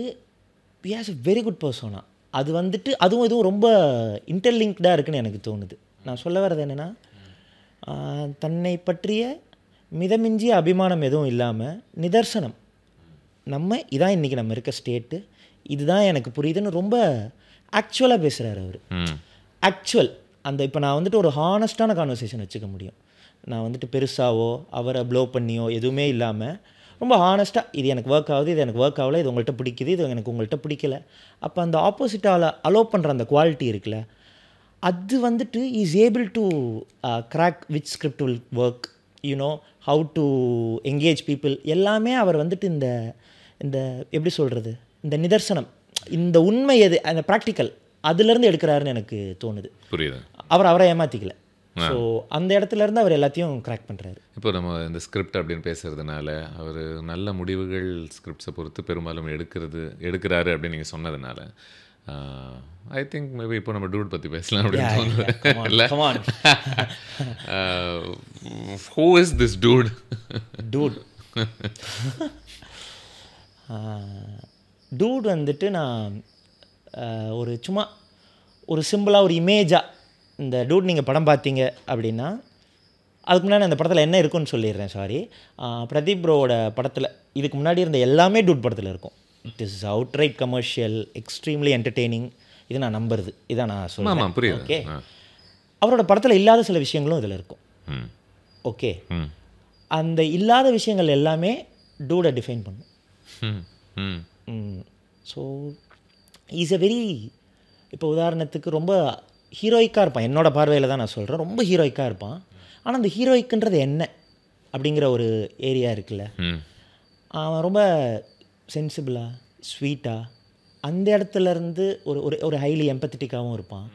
he has a very good persona. அது வந்துட்டு அதுவும் இதுவும் ரொம்ப இன்டர்லிங்க்டாக இருக்குன்னு எனக்கு தோணுது. நான் சொல்ல வர்றது என்னென்னா தன்னை பற்றிய மிதமிஞ்சிய அபிமானம் எதுவும் இல்லாமல் நிதர்சனம், இதான் இன்றைக்கி நம்ம இருக்க ஸ்டேட்டு, இதுதான் எனக்கு புரியுதுன்னு ரொம்ப ஆக்சுவலாக பேசுகிறார் அவர். ஆக்சுவல் அந்த இப்போ நான் வந்துட்டு ஒரு ஹானஸ்டான கான்வர்சேஷன் வச்சுக்க முடியும். நான் வந்துட்டு பெருசாவோ அவரை ப்ளோ பண்ணியோ எதுவுமே இல்லாமல் ரொம்ப ஹானஸ்ட்டாக இது எனக்கு ஒர்க் ஆகுது, இது எனக்கு ஒர்க் ஆகலை, இது உங்கள்கிட்ட பிடிக்குது, இது எனக்கு உங்கள்கிட்ட பிடிக்கல. அப்போ அந்த ஆப்போசிட்டால் அலோவ் பண்ணுற அந்த குவாலிட்டி இருக்குல்ல, அது வந்துட்டு is able to crack which script will work, how to engage people எல்லாமே அவர் வந்துட்டு இந்த இந்த எப்படி சொல்கிறது, இந்த நிதர்சனம், இந்த உண்மை எது, அந்த ப்ராக்டிக்கல் அதுலேருந்து எடுக்கிறாருன்னு எனக்கு தோணுது. புரியுது. அவரை ஏமாற்றிக்கல. ஸோ அந்த இடத்துலேருந்து அவர் எல்லாத்தையும் கிராக் பண்ணுறாரு. இப்போ நம்ம இந்த ஸ்கிரிப்ட் அப்படின்னு பேசுகிறதுனால அவர் நல்ல முடிவுகள் ஸ்கிரிப்ட்ஸை பொறுத்து பெரும்பாலும் எடுக்கிறாரு அப்படின்னு நீங்கள் சொன்னதுனால ஐ திங்க் மேபி இப்போ நம்ம டூட் பற்றி பேசலாம் அப்படின்னு தோணுது. இல்லை, who is this dude? Dude வந்துட்டு நான் ஒரு சும்மா ஒரு சிம்பிளாக ஒரு இமேஜாக இந்த டூட் நீங்கள் படம் பார்த்தீங்க அப்படின்னா அதுக்கு முன்னாடி அந்த படத்தில் என்ன இருக்குன்னு சொல்லிடுறேன். சாரி, பிரதீப் ப்ரோவோட படத்தில் இதுக்கு முன்னாடி இருந்த எல்லாமே டூட் படத்தில் இருக்கும். It is out right commercial, extremely entertaining. இது நான் நம்புறது, இதான் நான் சொல்லுவேன். புரியுது. ஓகே, அவரோட படத்தில் இல்லாத சில விஷயங்களும் இதில் இருக்கும். ஓகே, அந்த இல்லாத விஷயங்கள் எல்லாமே டூடை டிஃபைன் பண்ணும். ஸோ இஸ் எ வெரி, இப்போ உதாரணத்துக்கு ரொம்ப ஹீரோயிக்காக இருப்பான், என்னோடய பார்வையில் தான் நான் சொல்கிறேன், ரொம்ப ஹீரோயிக்காக இருப்பான். ஆனால் அந்த ஹீரோயிக்குன்றது என்ன அப்படிங்கிற ஒரு ஏரியா இருக்குல்ல, அவன் ரொம்ப சென்சிபிளாக ஸ்வீட்டாக அந்த இடத்துலேருந்து ஒரு ஒரு ஒரு ஹைலி எம்பத்தட்டிக்காகவும் இருப்பான்.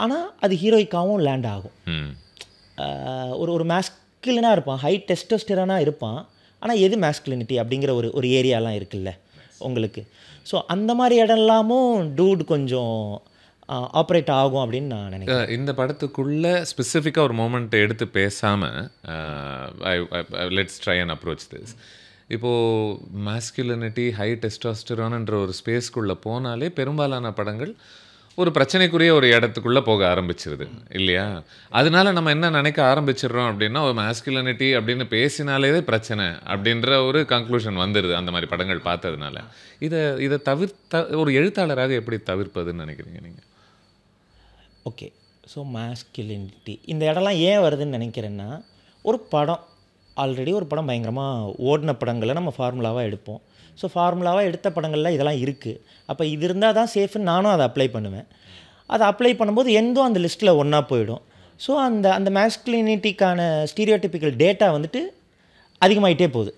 ஆனால் அது ஹீரோயிக்காகவும் லேண்ட் ஆகும். ஒரு ஒரு மேஸ்குலினாக இருப்பான், ஹை டெஸ்டோஸ்டெரானாக இருப்பான். ஆனால் எது மேஸ்குலினிட்டி அப்படிங்கிற ஒரு ஒரு ஏரியாலாம் இருக்குல்ல உங்களுக்கு. ஸோ அந்த மாதிரி இடம்லாமும் டூட் கொஞ்சம் ஆப்ரேட் ஆகும் அப்படின்னு நான் நினைக்கிறேன். இந்த படத்துக்குள்ளே ஸ்பெசிஃபிக்காக ஒரு மூமெண்ட் எடுத்து பேசாமல் let's try and approach this. இப்போது மாஸ்குலினிட்டி, ஹை டெஸ்டாஸ்டெரான்ன்ற ஒரு ஸ்பேஸ்க்குள்ளே போனாலே பெரும்பாலான படங்கள் ஒரு பிரச்சனைக்குரிய ஒரு இடத்துக்குள்ளே போக ஆரம்பிச்சிருது இல்லையா? அதனால நம்ம என்ன நினைக்க ஆரம்பிச்சிடுறோம் அப்படின்னா, ஒரு மாஸ்குலினிட்டி அப்படின்னு பேசினாலே பிரச்சனை அப்படின்ற ஒரு கன்க்ளூஷன் வந்துடுது அந்த மாதிரி படங்கள் பார்த்ததுனால. இதை ஒரு எழுத்தாளராக எப்படி தவிர்ப்பதுன்னு நினைக்கிறீங்க நீங்கள்? ஓகே, ஸோ மாஸ்குலினிட்டி இந்த இடம்லாம் ஏன் வருதுன்னு நினைக்கிறேன்னா, ஒரு படம் ஆல்ரெடி ஒரு படம் பயங்கரமாக ஓடின படங்களை நம்ம ஃபார்முலாவாக எடுப்போம். ஸோ ஃபார்முலாவாக எடுத்த படங்களில் இதெல்லாம் இருக்குது. அப்போ இது இருந்தால் தான் சேஃப்னு நானும் அதை அப்ளை பண்ணுவேன். அதை அப்ளை பண்ணும்போது எந்தும் அந்த லிஸ்ட்டில் ஒன்றா போயிடும். ஸோ அந்த மாஸ்குலினிட்டிக்கான ஸ்டீரியோடிபிக்கல் டேட்டா வந்துட்டு அதிகமாகிட்டே போகுது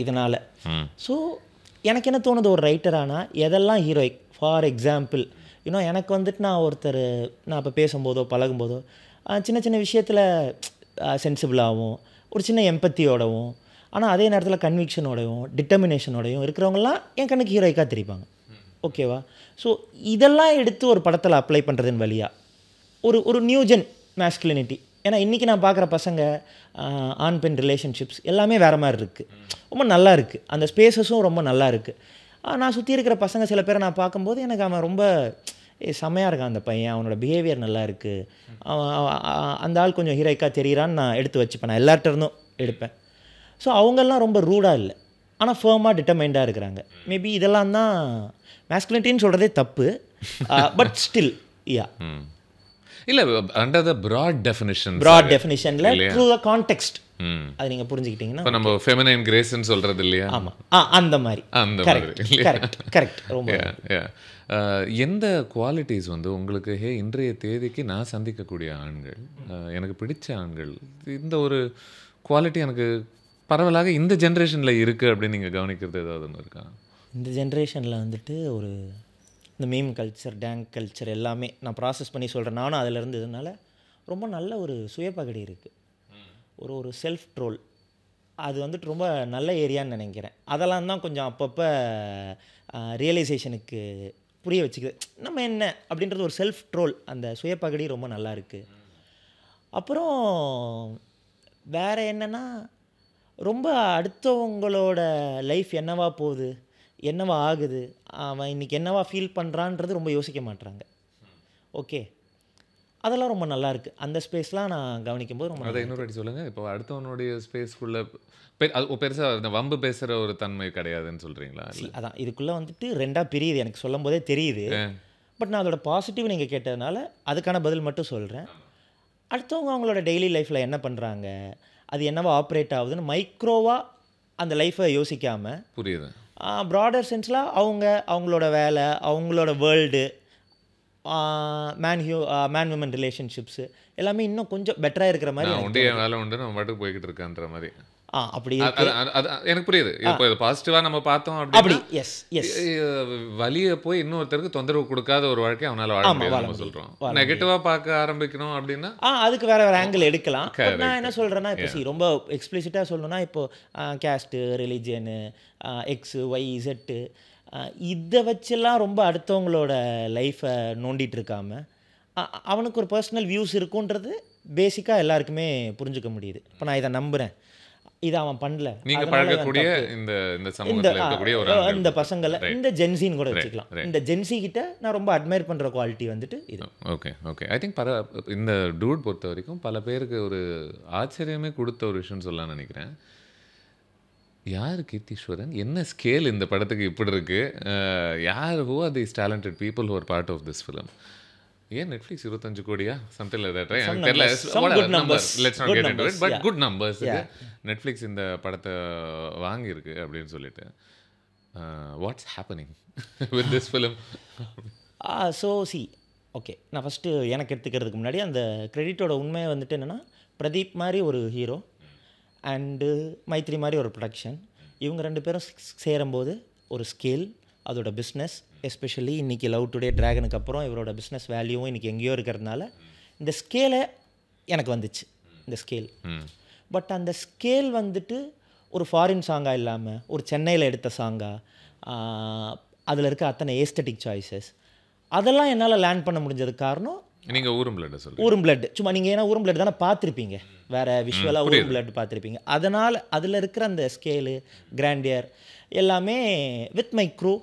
இதனால். ஸோ எனக்கு என்ன தோணுது, ஒரு ரைட்டரானால் எதெல்லாம் ஹீரோயிக், ஃபார் எக்ஸாம்பிள் எனக்கு வந்துட்டு நான் இப்போ பேசும்போதோ பழகும்போதோ சின்ன சின்ன விஷயத்தில் சென்சிபிளாகவும் ஒரு சின்ன எம்பத்தியோடவும், ஆனால் அதே நேரத்தில் கன்விக்ஷனோடையும் டிட்டர்மினேஷனோடையும் இருக்கிறவங்களாம் என் கண்ணுக்கு ஹீரோயிக்காக தெரிப்பாங்க. ஓகேவா? ஸோ இதெல்லாம் எடுத்து ஒரு படத்தில் அப்ளை பண்ணுறதுன்னு வழியாக ஒரு ஒரு நியூஜென் மாஸ்குலினிட்டி ஏன்னா இன்றைக்கி நான் பார்க்குற பசங்க ஆண் பெண் ரிலேஷன்ஷிப்ஸ் எல்லாமே வேறு மாதிரி இருக்குது, ரொம்ப நல்லா இருக்குது, அந்த ஸ்பேசஸும் ரொம்ப நல்லா இருக்குது. நான் சுற்றி இருக்கிற பசங்க சில பேரை நான் பார்க்கும்போது எனக்கு அவன் ரொம்ப செம்மையாக இருக்கான் அந்த பையன், அவனோட பிஹேவியர் நல்லா இருக்குது, அந்த ஆள் கொஞ்சம் ஹீரோய்க்காக தெரியிறான்னு நான் எடுத்து வச்சுப்பேன், நான் எல்லார்ட்ட இருந்தும் எடுப்பேன். ஸோ அவங்கெல்லாம் ரொம்ப ரூடாக இல்லை, ஆனால் ஃபேர்மாக டிட்டர்மைண்டாக இருக்கிறாங்க. மேபி இதெல்லாம் தான் மேஸ்குலினிட்டின்னு சொல்கிறதே தப்பு, பட் ஸ்டில் யா இல்லை அண்டர் த ப்ராட் டெஃபினிஷன் டெஃபினிஷனில் த்ரூ த கான்டெக்ஸ்ட் அது நீங்கள் புரிஞ்சுக்கிட்டீங்கன்னா இப்போ நம்ம ஃபெமினைன் கிரேஸ்ன்னு சொல்கிறது இல்லையா? ஆமாம், அந்த மாதிரி கரெக்ட் ரொம்ப எந்த குவாலிட்டிஸ் வந்து உங்களுக்கு இன்றைய தேதிக்கு நான் சந்திக்கக்கூடிய ஆண்கள், எனக்கு பிடிச்ச ஆண்கள், இந்த ஒரு குவாலிட்டி எனக்கு பரவலாக இந்த ஜென்ரேஷனில் இருக்குது அப்படின்னு நீங்கள் கவனிக்கிறது ஏதாவது ஒன்று இருக்கா? இந்த ஜென்ரேஷனில் வந்துட்டு ஒரு இந்த மீம் கல்ச்சர், டேங்க் கல்ச்சர் எல்லாமே நான் ப்ராசஸ் பண்ணி சொல்கிறேன், நானும் அதில் இருந்ததுனால ரொம்ப நல்ல ஒரு சுயப்பகடி இருக்குது, ஒரு செல்ஃப் ட்ரோல், அது வந்துட்டு ரொம்ப நல்ல ஏரியான்னு நினைக்கிறேன். அதெல்லாம் தான் கொஞ்சம் அப்பப்போ ரியலைசேஷனுக்கு புரிய வச்சுக்குது, நம்ம என்ன அப்படின்றது ஒரு செல்ஃப் ட்ரோல், அந்த சுயப்பகடி ரொம்ப நல்லா இருக்குது. அப்புறம் வேறு என்னென்னா ரொம்ப அடுத்தவங்களோட லைஃப் என்னவா போகுது, என்னவா ஆகுது, அவன் இன்றைக்கி என்னவா ஃபீல் பண்ணுறான்றது ரொம்ப யோசிக்க மாட்றாங்க. ஓகே, அதெல்லாம் ரொம்ப நல்லா இருக்குது. அந்த ஸ்பேஸ்லாம் நான் கவனிக்கும் போது ரொம்ப அதை இன்னொரு வாட்டி சொல்லுங்கள். இப்போ அடுத்தவனுடைய ஸ்பேஸ்க்குள்ளே பெருசாக இந்த வம்பு பேசுகிற ஒரு தன்மை கிடையாதுன்னு சொல்கிறீங்களா? அதான் இதுக்குள்ளே வந்துட்டு ரெண்டாக பிரியுது, எனக்கு சொல்லும் போதே தெரியுது. பட் நான் அதோட பாசிட்டிவ் நீங்கள் கேட்டதுனால அதுக்கான பதில் மட்டும் சொல்கிறேன். அடுத்தவங்க அவங்களோட டெய்லி லைஃப்பில் என்ன பண்ணுறாங்க, அது என்னவா ஆப்ரேட் ஆகுதுன்னு மைக்ரோவாக அந்த லைஃப்பை யோசிக்காமல், புரியுது, ப்ராடர் சென்ஸில் அவங்களோட வேலை, அவங்களோட வேர்ல்டு, மேன் விமன் ரிலேஷன்ஷிப்ஸு எல்லாமே இன்னும் கொஞ்சம் பெட்டராக இருக்கிற மாதிரி உண்டு, என் வேலை உண்டு, நம்ம பாட்டுக்கு போய்கிட்டு இருக்கான்ற மாதிரி. அப்படி எனக்கு புரியுது. இப்போ இது பாசிட்டிவாக நம்ம பார்த்தோம் அப்படி எஸ் வலியை போய் இன்னொருத்தருக்கு தொந்தரவு கொடுக்காத ஒரு வாழ்க்கை அவனால் வாழ முடியாது நம்ம சொல்கிறோம். நெகட்டிவாக பார்க்க ஆரம்பிக்கணும் அப்படின்னா அதுக்கு வேற ஆங்கிள் எடுக்கலாம். நான் என்ன சொல்கிறேன்னா, இப்போ ரொம்ப எக்ஸ்பிளிசிட்டாக சொல்லணும்னா, இப்போது கேஸ்ட்டு, ரிலிஜியனு, எக்ஸு, ஒய், இசட்டு இதை வச்செல்லாம் ரொம்ப அடுத்தவங்களோட லைஃப்பை நோண்டிகிட்டு இருக்காமல் அவனுக்கு ஒரு பர்சனல் வியூஸ் இருக்குன்றது பேசிக்காக எல்லாருக்குமே புரிஞ்சுக்க முடியுது. இப்போ நான் இதை நம்புகிறேன், இதை அவன் பண்ணல. நீங்க பழகக்கூடிய இந்த சமூகத்துல இருக்கக்கூடிய ஒரு இந்த பசங்களை இந்த ஜென்சின்னு கூட வச்சுக்கலாம். இந்த ஜென்சி கிட்ட நான் ரொம்ப அட்மையர் பண்ற குவாலிட்டி வந்துட்டு இது. ஓகே ஐ திங்க் இந்த டூட் பொறுத்த வரைக்கும் பல பேருக்கு ஒரு ஆச்சரியமே கொடுத்த ஒரு விஷயம் சொல்லலாம்னு நினைக்கிறேன். யார் கீர்த்தீஸ்வரன், என்ன ஸ்கேல் இந்த படத்துக்கு இப்படி இருக்கு, யார் who are these talented people who are part of this film? ஏன் நெட்ஃப்ளிக்ஸ் 25 கோடியா சம்திங் லைக் தட், எனக்கு தெரியல. Let's not get into it, but good numbers. Netflix இந்த படத்தை வாங்கியிருக்கு அப்படின்னு சொல்லிட்டு, what's happening with this film? So okay, நான் ஃபஸ்ட்டு எனக்கு எடுத்துக்கிறதுக்கு முன்னாடி அந்த கிரெடிட்டோட உண்மையை வந்துட்டு என்னென்னா, பிரதீப் மாதிரி ஒரு ஹீரோ அண்டு மைத்ரி மாதிரி ஒரு ப்ரொடக்ஷன், இவங்க ரெண்டு பேரும் சேரும்போது ஒரு ஸ்கேல், அதோட பிஸ்னஸ், எஸ்பெஷலி இன்றைக்கி லவ் டுடே ட்ராகனுக்கு அப்புறம் இவரோட பிஸ்னஸ் வேல்யூவும் இன்றைக்கி எங்கேயோ இருக்கிறதுனால இந்த ஸ்கேலை எனக்கு வந்துச்சு, இந்த ஸ்கேல். பட் அந்த ஸ்கேல் வந்துட்டு ஒரு ஃபாரின் சாங்காக இல்லாமல் ஒரு சென்னையில் எடுத்த சாங்காக, அதில் இருக்க அத்தனை ஏஸ்தட்டிக் சாய்ஸஸ், அதெல்லாம் என்னால் லேண்ட் பண்ண முடிஞ்சதுக்கு காரணம் நீங்கள் ஊரும் பிளட் சும்மா நீங்கள் ஏன்னா ஊரும் பிளட் தானே பார்த்துருப்பீங்க, வேறு விஷுவலாக ஊரும் பிளட் பார்த்துருப்பீங்க. அதனால் அதில் இருக்கிற அந்த ஸ்கேலு, கிராண்டியர் எல்லாமே with my crew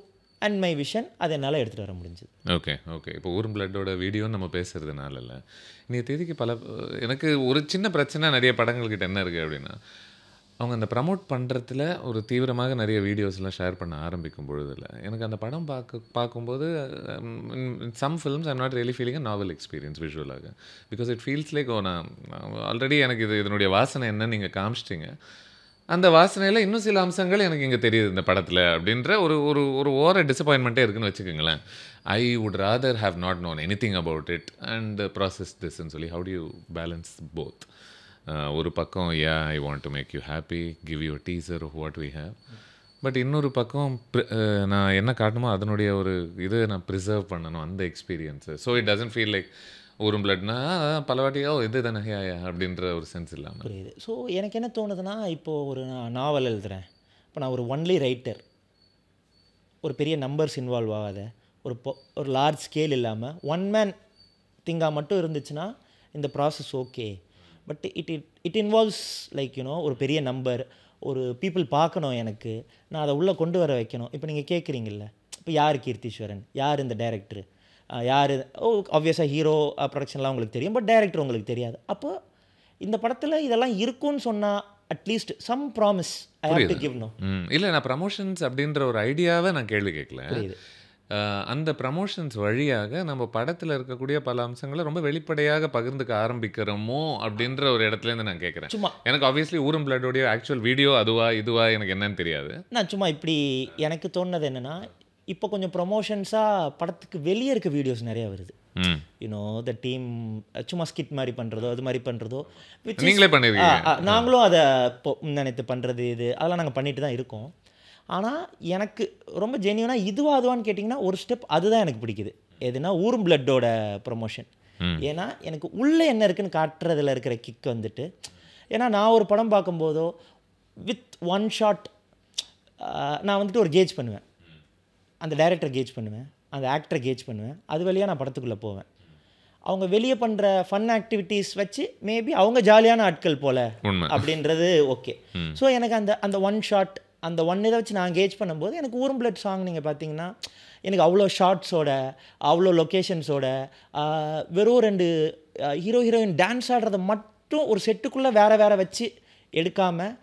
and my vision அதை என்னால் எடுத்துகிட்டு வர முடிஞ்சுது. ஓகே இப்போ ஊரும் பிளட்டோட வீடியோ நம்ம பேசுகிறதுனால இல்லை, இன்றைய தேதிக்கு எனக்கு ஒரு சின்ன பிரச்சனை நிறைய படங்கள்கிட்ட என்ன இருக்குது அப்படின்னா, அவங்க அந்த ப்ரமோட் பண்ணுறதுல ஒரு தீவிரமாக நிறைய வீடியோஸ்லாம் ஷேர் பண்ண ஆரம்பிக்கும் பொழுதில் எனக்கு அந்த படம் பார்க்கும்போது some films I'm not really feeling a novel experience விஷுவலாக, பிகாஸ் இட் ஃபீல்ஸ் லைக் நான் ஆல்ரெடி எனக்கு இதனுடைய வாசனை என்னன்னு நீங்கள் காமிச்சிட்டிங்க, அந்த வாசனையில் இன்னும் சில அம்சங்கள் எனக்கு இங்கே தெரியுது இந்த படத்தில் அப்படின்ற ஒரு ஓர டிசப்பாயின்மெண்ட்டே இருக்குன்னு வச்சுக்கோங்களேன். I would rather have not known anything about it and process திஸ்ன்னு சொல்லி, how do you balance both? ஒரு பக்கம் I want to make you happy, give you teaser of what we have, but இன்னொரு பக்கம் நான் என்ன காட்டணுமோ அதனுடைய ஒரு இதை நான் ப்ரிசர்வ் பண்ணணும் அந்த experience. So it doesn't feel like ஊரும் பிளட்னா பல வாட்டியோ இது தானே அப்படின்ற ஒரு சென்ஸ் இல்லாமல் புரியுது. ஸோ எனக்கு என்ன தோணுதுன்னா, இப்போது ஒரு நாவல் எழுதுகிறேன், இப்போ நான் ஒரு ஒன்லி ரைட்டர், ஒரு பெரிய நம்பர்ஸ் இன்வால்வ் ஆகாத ஒரு லார்ஜ் ஸ்கேல் இல்லாமல் ஒன் மேன் திங்காக மட்டும் இருந்துச்சுன்னா இந்த process okay. But it involves like you know ஒரு பெரிய நம்பர், ஒரு பீப்புள் பார்க்கணும் எனக்கு, நான் அதை உள்ளே கொண்டு வர வைக்கணும். இப்போ நீங்கள் கேட்குறீங்கல்ல, இப்போ யார் கீர்த்தீஸ்வரன், யார் இந்த டைரக்டரு, யார், ஆப்வியஸாக ஹீரோ ப்ரொடக்ஷன்லாம் உங்களுக்கு தெரியும், பட் டைரக்டர் உங்களுக்கு தெரியாது. அப்போ இந்த படத்தில் இதெல்லாம் இருக்குன்னு சொன்னால் at least some promise I have to give. No இல்லை, நான் ப்ரமோஷன்ஸ் அப்படின்ற ஒரு ஐடியாவை நான் கேள்வி கேட்கல. அந்த ப்ரமோஷன்ஸ் வழியாக நம்ம படத்தில் இருக்கக்கூடிய பல அம்சங்களை ரொம்ப வெளிப்படையாக பகிர்ந்துக்க ஆரம்பிக்கிறோமோ அப்படின்ற ஒரு இடத்துலேருந்து நான் கேட்குறேன். சும்மா எனக்கு ஆப்வியஸ்லி ஊரும் பிளட்டோடைய ஆக்சுவல் வீடியோ அதுவா இதுவா எனக்கு என்னன்னு தெரியாது. நான் சும்மா இப்படி எனக்கு தோணுது என்னென்னா, இப்போ கொஞ்சம் ப்ரொமோஷன்ஸாக படத்துக்கு வெளியே இருக்க வீடியோஸ் நிறையா வருது. யூனோ த டீம் சும்மா ஸ்கிட் மாதிரி பண்ணுறதோ அது மாதிரி பண்ணுறதோ நீங்களே பண்ணிருக்கீங்க. நாங்களும் அதை இப்போ நினைத்து பண்ணுறது இது அதெல்லாம் நாங்கள் பண்ணிட்டு தான் இருக்கோம். ஆனால் எனக்கு ரொம்ப ஜென்யூனாக அதுவான்னு கேட்டிங்கன்னா ஒரு ஸ்டெப் அதுதான் எனக்கு பிடிக்குது. எதுனா ஊரும் பிளட்டோட ப்ரொமோஷன். ஏன்னா எனக்கு உள்ளே என்ன இருக்குன்னு காட்டுறதுல இருக்கிற கிக் வந்துட்டு, ஏன்னா நான் ஒரு படம் பார்க்கும்போதோ வித் ஒன் ஷாட் நான் வந்துட்டு ஒரு கேஜ் பண்ணுவேன், அந்த டைரக்டரை கேஜ் பண்ணுவேன், அந்த ஆக்டரை கேஜ் பண்ணுவேன், அது வழியாக நான் படத்துக்குள்ளே போவேன். அவங்க வெளியே பண்ணுற ஃபன் ஆக்டிவிட்டீஸ் வச்சு மேபி அவங்க ஜாலியான ஆட்கள் போல் அப்படின்றது ஓகே. ஸோ எனக்கு அந்த ஒன் ஷாட் அந்த ஒன் இதை வச்சு நான் கேஜ் பண்ணும்போது எனக்கு ஊரும் பிளட் சாங் நீங்கள் பார்த்தீங்கன்னா எனக்கு அவ்வளோ ஷார்ட்ஸோட அவ்வளோ லொக்கேஷன்ஸோட வெறும் 2 ஹீரோயின் டான்ஸ் ஆடுறதை மட்டும் ஒரு செட்டுக்குள்ளே வேறு வச்சு எடுக்காமல்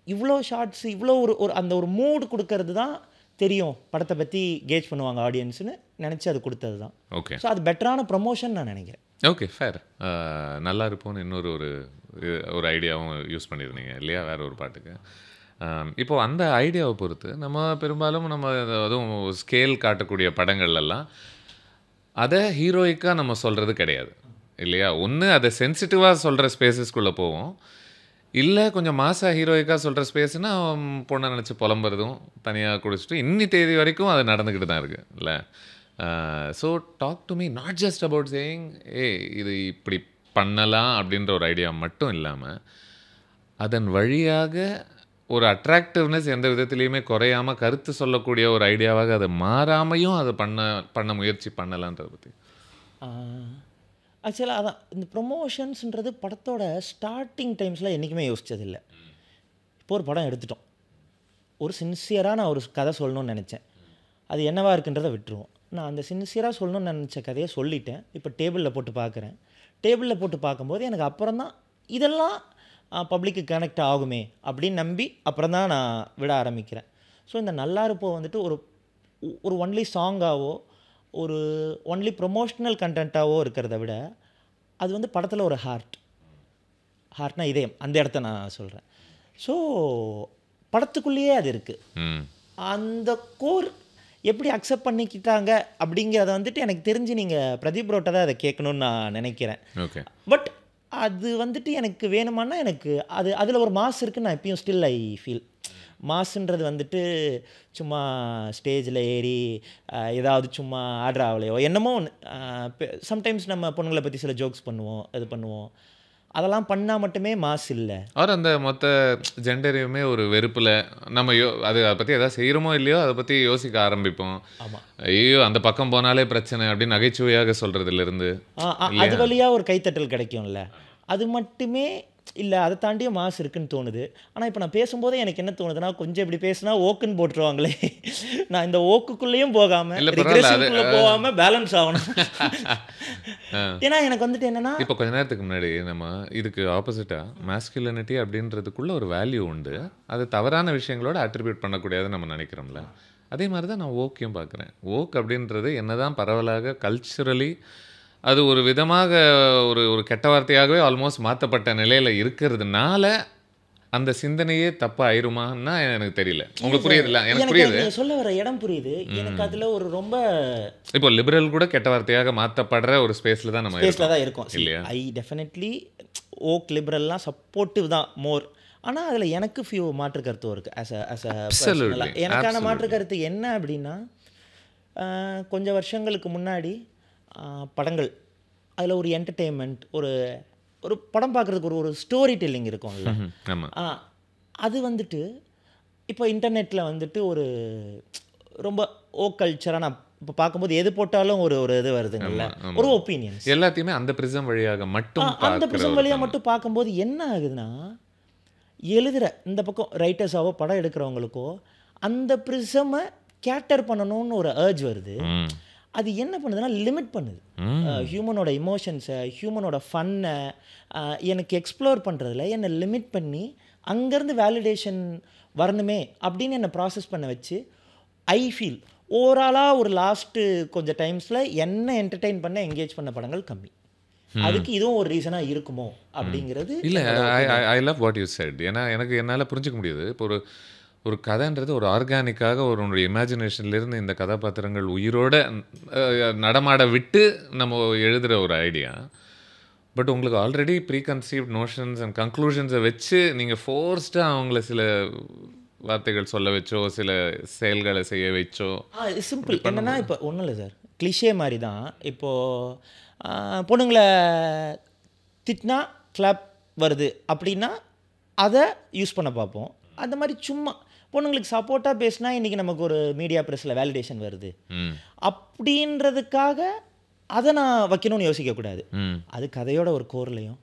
இவ்வளோ ஷார்ட்ஸ் இவ்வளோ ஒரு அந்த ஒரு மூடு கொடுக்கறது தான் தெரியும் படத்தை பற்றி கேஜ் பண்ணுவாங்க ஆடியன்ஸ்னு நினச்சி அது கொடுத்தது தான். ஓகே, ஸோ அது பெட்டரான ப்ரமோஷன் நான் நினைக்கிறேன். Okay, fair. நல்லா இருப்போம்னு இன்னொரு ஒரு ஐடியாவும் யூஸ் பண்ணியிருந்தீங்க இல்லையா வேற ஒரு பாட்டுக்கு. இப்போது அந்த ஐடியாவை பொறுத்து நம்ம பெரும்பாலும் நம்ம அதுவும் ஸ்கேல் காட்டக்கூடிய படங்கள்லாம் அதை ஹீரோயிக்காக நம்ம சொல்கிறது கிடையாது இல்லையா. ஒன்று அதை சென்சிட்டிவாக சொல்கிற ஸ்பேஸஸ்குள்ளே போவோம், இல்லை கொஞ்சம் மாசா ஹீரோயிக்காக சொல்கிற ஸ்பேஸ்னால் பொண்ணை நினச்சி புலம்புறதும் தனியாக குடிச்சிட்டு இன்னி தேதி வரைக்கும் அது நடந்துக்கிட்டு தான் இருக்குது இல்லை. So talk to me not just about saying இது இப்படி பண்ணலாம் அப்படின்ற ஒரு ஐடியா மட்டும் இல்லாமல் அதன் வழியாக ஒரு அட்ராக்டிவ்னஸ் எந்த விதத்துலேயுமே குறையாமல் கருத்து சொல்லக்கூடிய ஒரு ஐடியாவாக அதை மாறாமையும் அதை பண்ண முயற்சி பண்ணலான்றதை பற்றி. ஆக்சுவலாக அதான் இந்த ப்ரொமோஷன்ஸ்ன்றது படத்தோட ஸ்டார்டிங் டைம்ஸில் என்றைக்குமே யோசித்ததில்லை. இப்போ ஒரு படம் எடுத்துட்டோம், ஒரு சின்சியராக நான் ஒரு கதை சொல்லணும்னு நினச்சேன், அது என்னவா இருக்குன்றதை விட்டுருவோம். நான் அந்த சின்சியராக சொல்லணும்னு நினச்ச கதையை சொல்லிட்டேன், இப்போ டேபிளில் போட்டு பார்க்குறேன். டேபிளில் போட்டு பார்க்கும்போது எனக்கு அப்புறம் தான் இதெல்லாம் பப்ளிக்கு கனெக்ட் ஆகுமே அப்படின்னு நம்பி அப்புறம் தான் நான் விட ஆரம்பிக்கிறேன். ஸோ இந்த நல்லா இருப்போ வந்துட்டு ஒரு ஒன்லி சாங்காவோ ஒரு ஒன்லி ப்ரொமோஷ்னல் கண்டென்ட்டாவோ இருக்கிறத விட அது வந்து படத்தில் ஒரு ஹார்ட்னா இதயம், அந்த இடத்த நான் சொல்கிறேன். ஸோ படத்துக்குள்ளேயே அது இருக்குது. அந்த கோர் எப்படி அக்செப்ட் பண்ணிக்கிட்டாங்க அப்படிங்கிறத வந்துட்டு எனக்கு தெரிஞ்சு நீங்கள் பிரதீப் ரோட்டை தான் அதை கேட்கணுன்னு நான் நினைக்கிறேன். ஓகே, பட் அது வந்துட்டு எனக்கு வேணுமானா எனக்கு அதில் ஒரு மாஸ் இருக்குன்னு நான் எப்பயும் ஸ்டில் ஐ ஃபீல். மாசுன்றது வந்துட்டு சும்மா ஸ்டேஜில் ஏறி ஏதாவது சும்மா ஆடுறாவலையோ என்னமோ ஒன்று. சம்டைம்ஸ் நம்ம பொண்ணுங்களை பற்றி சில ஜோக்ஸ் பண்ணுவோம், இது பண்ணுவோம், அதெல்லாம் பண்ணால் மட்டுமே மாஸ் இல்லை. அவர் அந்த மொத்த ஜெண்டரையுமே ஒரு வெறுப்பில் நம்ம அதை பற்றி எதாவது செய்கிறோமோ இல்லையோ அதை பற்றி யோசிக்க ஆரம்பிப்போம். ஆமாம், ஐயோ அந்த பக்கம் போனாலே பிரச்சனை அப்படின்னு நகைச்சுவையாக சொல்கிறதுலேருந்து அது வழியாக ஒரு கைத்தட்டல் கிடைக்கும்ல, அது மட்டுமே இல்லை. அதை தாண்டிய மாஸ் இருக்குன்னு தோணுது. ஆனால் இப்போ நான் பேசும்போதே எனக்கு என்ன தோணுதுன்னா, கொஞ்சம் இப்படி பேசினா ஓக்குன்னு போட்டுருவாங்களே, நான் இந்த ஓக்குக்குள்ளேயும் போகாமல் போகாமல் பேலன்ஸ் ஆகணும். ஏன்னா எனக்கு வந்துட்டு என்னன்னா, இப்போ கொஞ்ச நேரத்துக்கு முன்னாடி நம்ம இதுக்கு ஆப்போசிட்டாக மாஸ்குலினிட்டி அப்படின்றதுக்குள்ள ஒரு வேல்யூ உண்டு, அது தவறான விஷயங்களோட அட்ரிபியூட் பண்ணக்கூடாதுன்னு நம்ம நினைக்கிறோம்ல. அதே மாதிரி தான் நான் ஓக்கையும் பார்க்குறேன். ஓக் அப்படின்றது என்னதான் பரவலாக கல்ச்சுரலி அது ஒரு விதமாக ஒரு கெட்ட வார்த்தையாகவே ஆல்மோஸ்ட் மாற்றப்பட்ட நிலையில் இருக்கிறதுனால அந்த சிந்தனையே தப்பா ஆயிருமான்னா எனக்கு தெரியல. உங்களுக்கு புரியுதுல்ல? எனக்கு புரியுது, சொல்ல வர இடம் புரியுது. எனக்கு அதில் ஒரு ரொம்ப இப்போ லிபரல் கூட கெட்ட வார்த்தையாக மாற்றப்படுற ஒரு ஸ்பேஸில் தான் நம்ம இருக்கோம் இல்லையா? ஐ டெஃபினெட்லி ஓக் லிபரல்லாம் சப்போர்ட்டிவ் தான் மோர். ஆனால் அதில் எனக்கு ஃபியூ மாற்று கருத்தும் இருக்குது. எனக்கான மாற்று கருத்து என்ன அப்படின்னா, கொஞ்சம் வருஷங்களுக்கு முன்னாடி படங்கள் அதில் ஒரு என்டர்டெயின்மெண்ட், ஒரு படம் பார்க்குறதுக்கு ஒரு ஸ்டோரி டெல்லிங் இருக்கும்ல, அது வந்துட்டு இப்போ இன்டர்நெட்டில் வந்துட்டு ஒரு ரொம்ப ஓ கல்ச்சராக நான் இப்போ பார்க்கும்போது எது போட்டாலும் ஒரு ஒரு இது வருதுங்கல்ல, ஒரு ஒப்பீனியன்ஸ். எல்லாத்தையுமே அந்த பிரிசம் வழியாக மட்டும் அந்த பார்க்கிற பிரிசம் ஒரு வழியாக மட்டும் பார்க்கும்போது என்ன ஆகுதுன்னா, எழுதுகிற இந்த பக்கம் ரைட்டர்ஸாவோ படம் எடுக்கிறவங்களுக்கோ அந்த ப்ரிசமை கேட்டர் பண்ணணும்னு ஒரு அர்ஜ் வருது. ம். அது என்ன பண்ணுதுன்னா லிமிட் பண்ணுது ஹியூமனோட இமோஷன்ஸை, ஹியூமனோட ஃபன்னை எனக்கு எக்ஸ்ப்ளோர் பண்ணுறதுல என்னை லிமிட் பண்ணி அங்கேருந்து வேலிடேஷன் வரணுமே அப்படின்னு என்னை ப்ராசஸ் பண்ண வச்சு ஐ ஃபீல் ஓவராலாக ஒரு லாஸ்ட்டு கொஞ்சம் டைம்ஸில் என்ன என்டர்டெயின் பண்ண என்கேஜ் பண்ண படங்கள் கம்மி. அதுக்கு இதுவும் ஒரு ரீசனாக இருக்குமோ அப்படிங்கிறது. இல்லை, I love what you said. ஏன்னா எனக்கு என்னால் புரிஞ்சிக்க முடியுது. இப்போ ஒரு கதைன்றது ஒரு ஆர்கானிக்காக ஒரு இமேஜினேஷன்லேருந்து இந்த கதாபாத்திரங்கள் உயிரோட நடமாட விட்டு நம்ம எழுதுகிற ஒரு ஐடியா. பட் உங்களுக்கு already preconceived notions and கன்க்ளூஷன்ஸை வச்சு நீங்கள் ஃபோர்ஸ்டாக அவங்கள சில வார்த்தைகள் சொல்ல வச்சோ சில செயல்களை செய்ய வச்சோ. சிம்பிள் என்னென்னா, இப்போ ஒன்றும் இல்லை சார், கிளிஷே மாதிரி தான். இப்போது பொண்ணுங்களை திட்டினா கிளாப் வருது அப்படின்னா அதை யூஸ் பண்ண பார்ப்போம். அந்த மாதிரி சும்மா பொண்ணுங்களுக்கு சப்போர்ட்டாக பேசினா இன்றைக்கி நமக்கு ஒரு மீடியா ப்ரெஸ்ஸில் வேலிடேஷன் வருது அப்படின்றதுக்காக அதை நான் வைக்கணும்னு யோசிக்கக்கூடாது. அது கதையோட ஒரு கோர்லையும்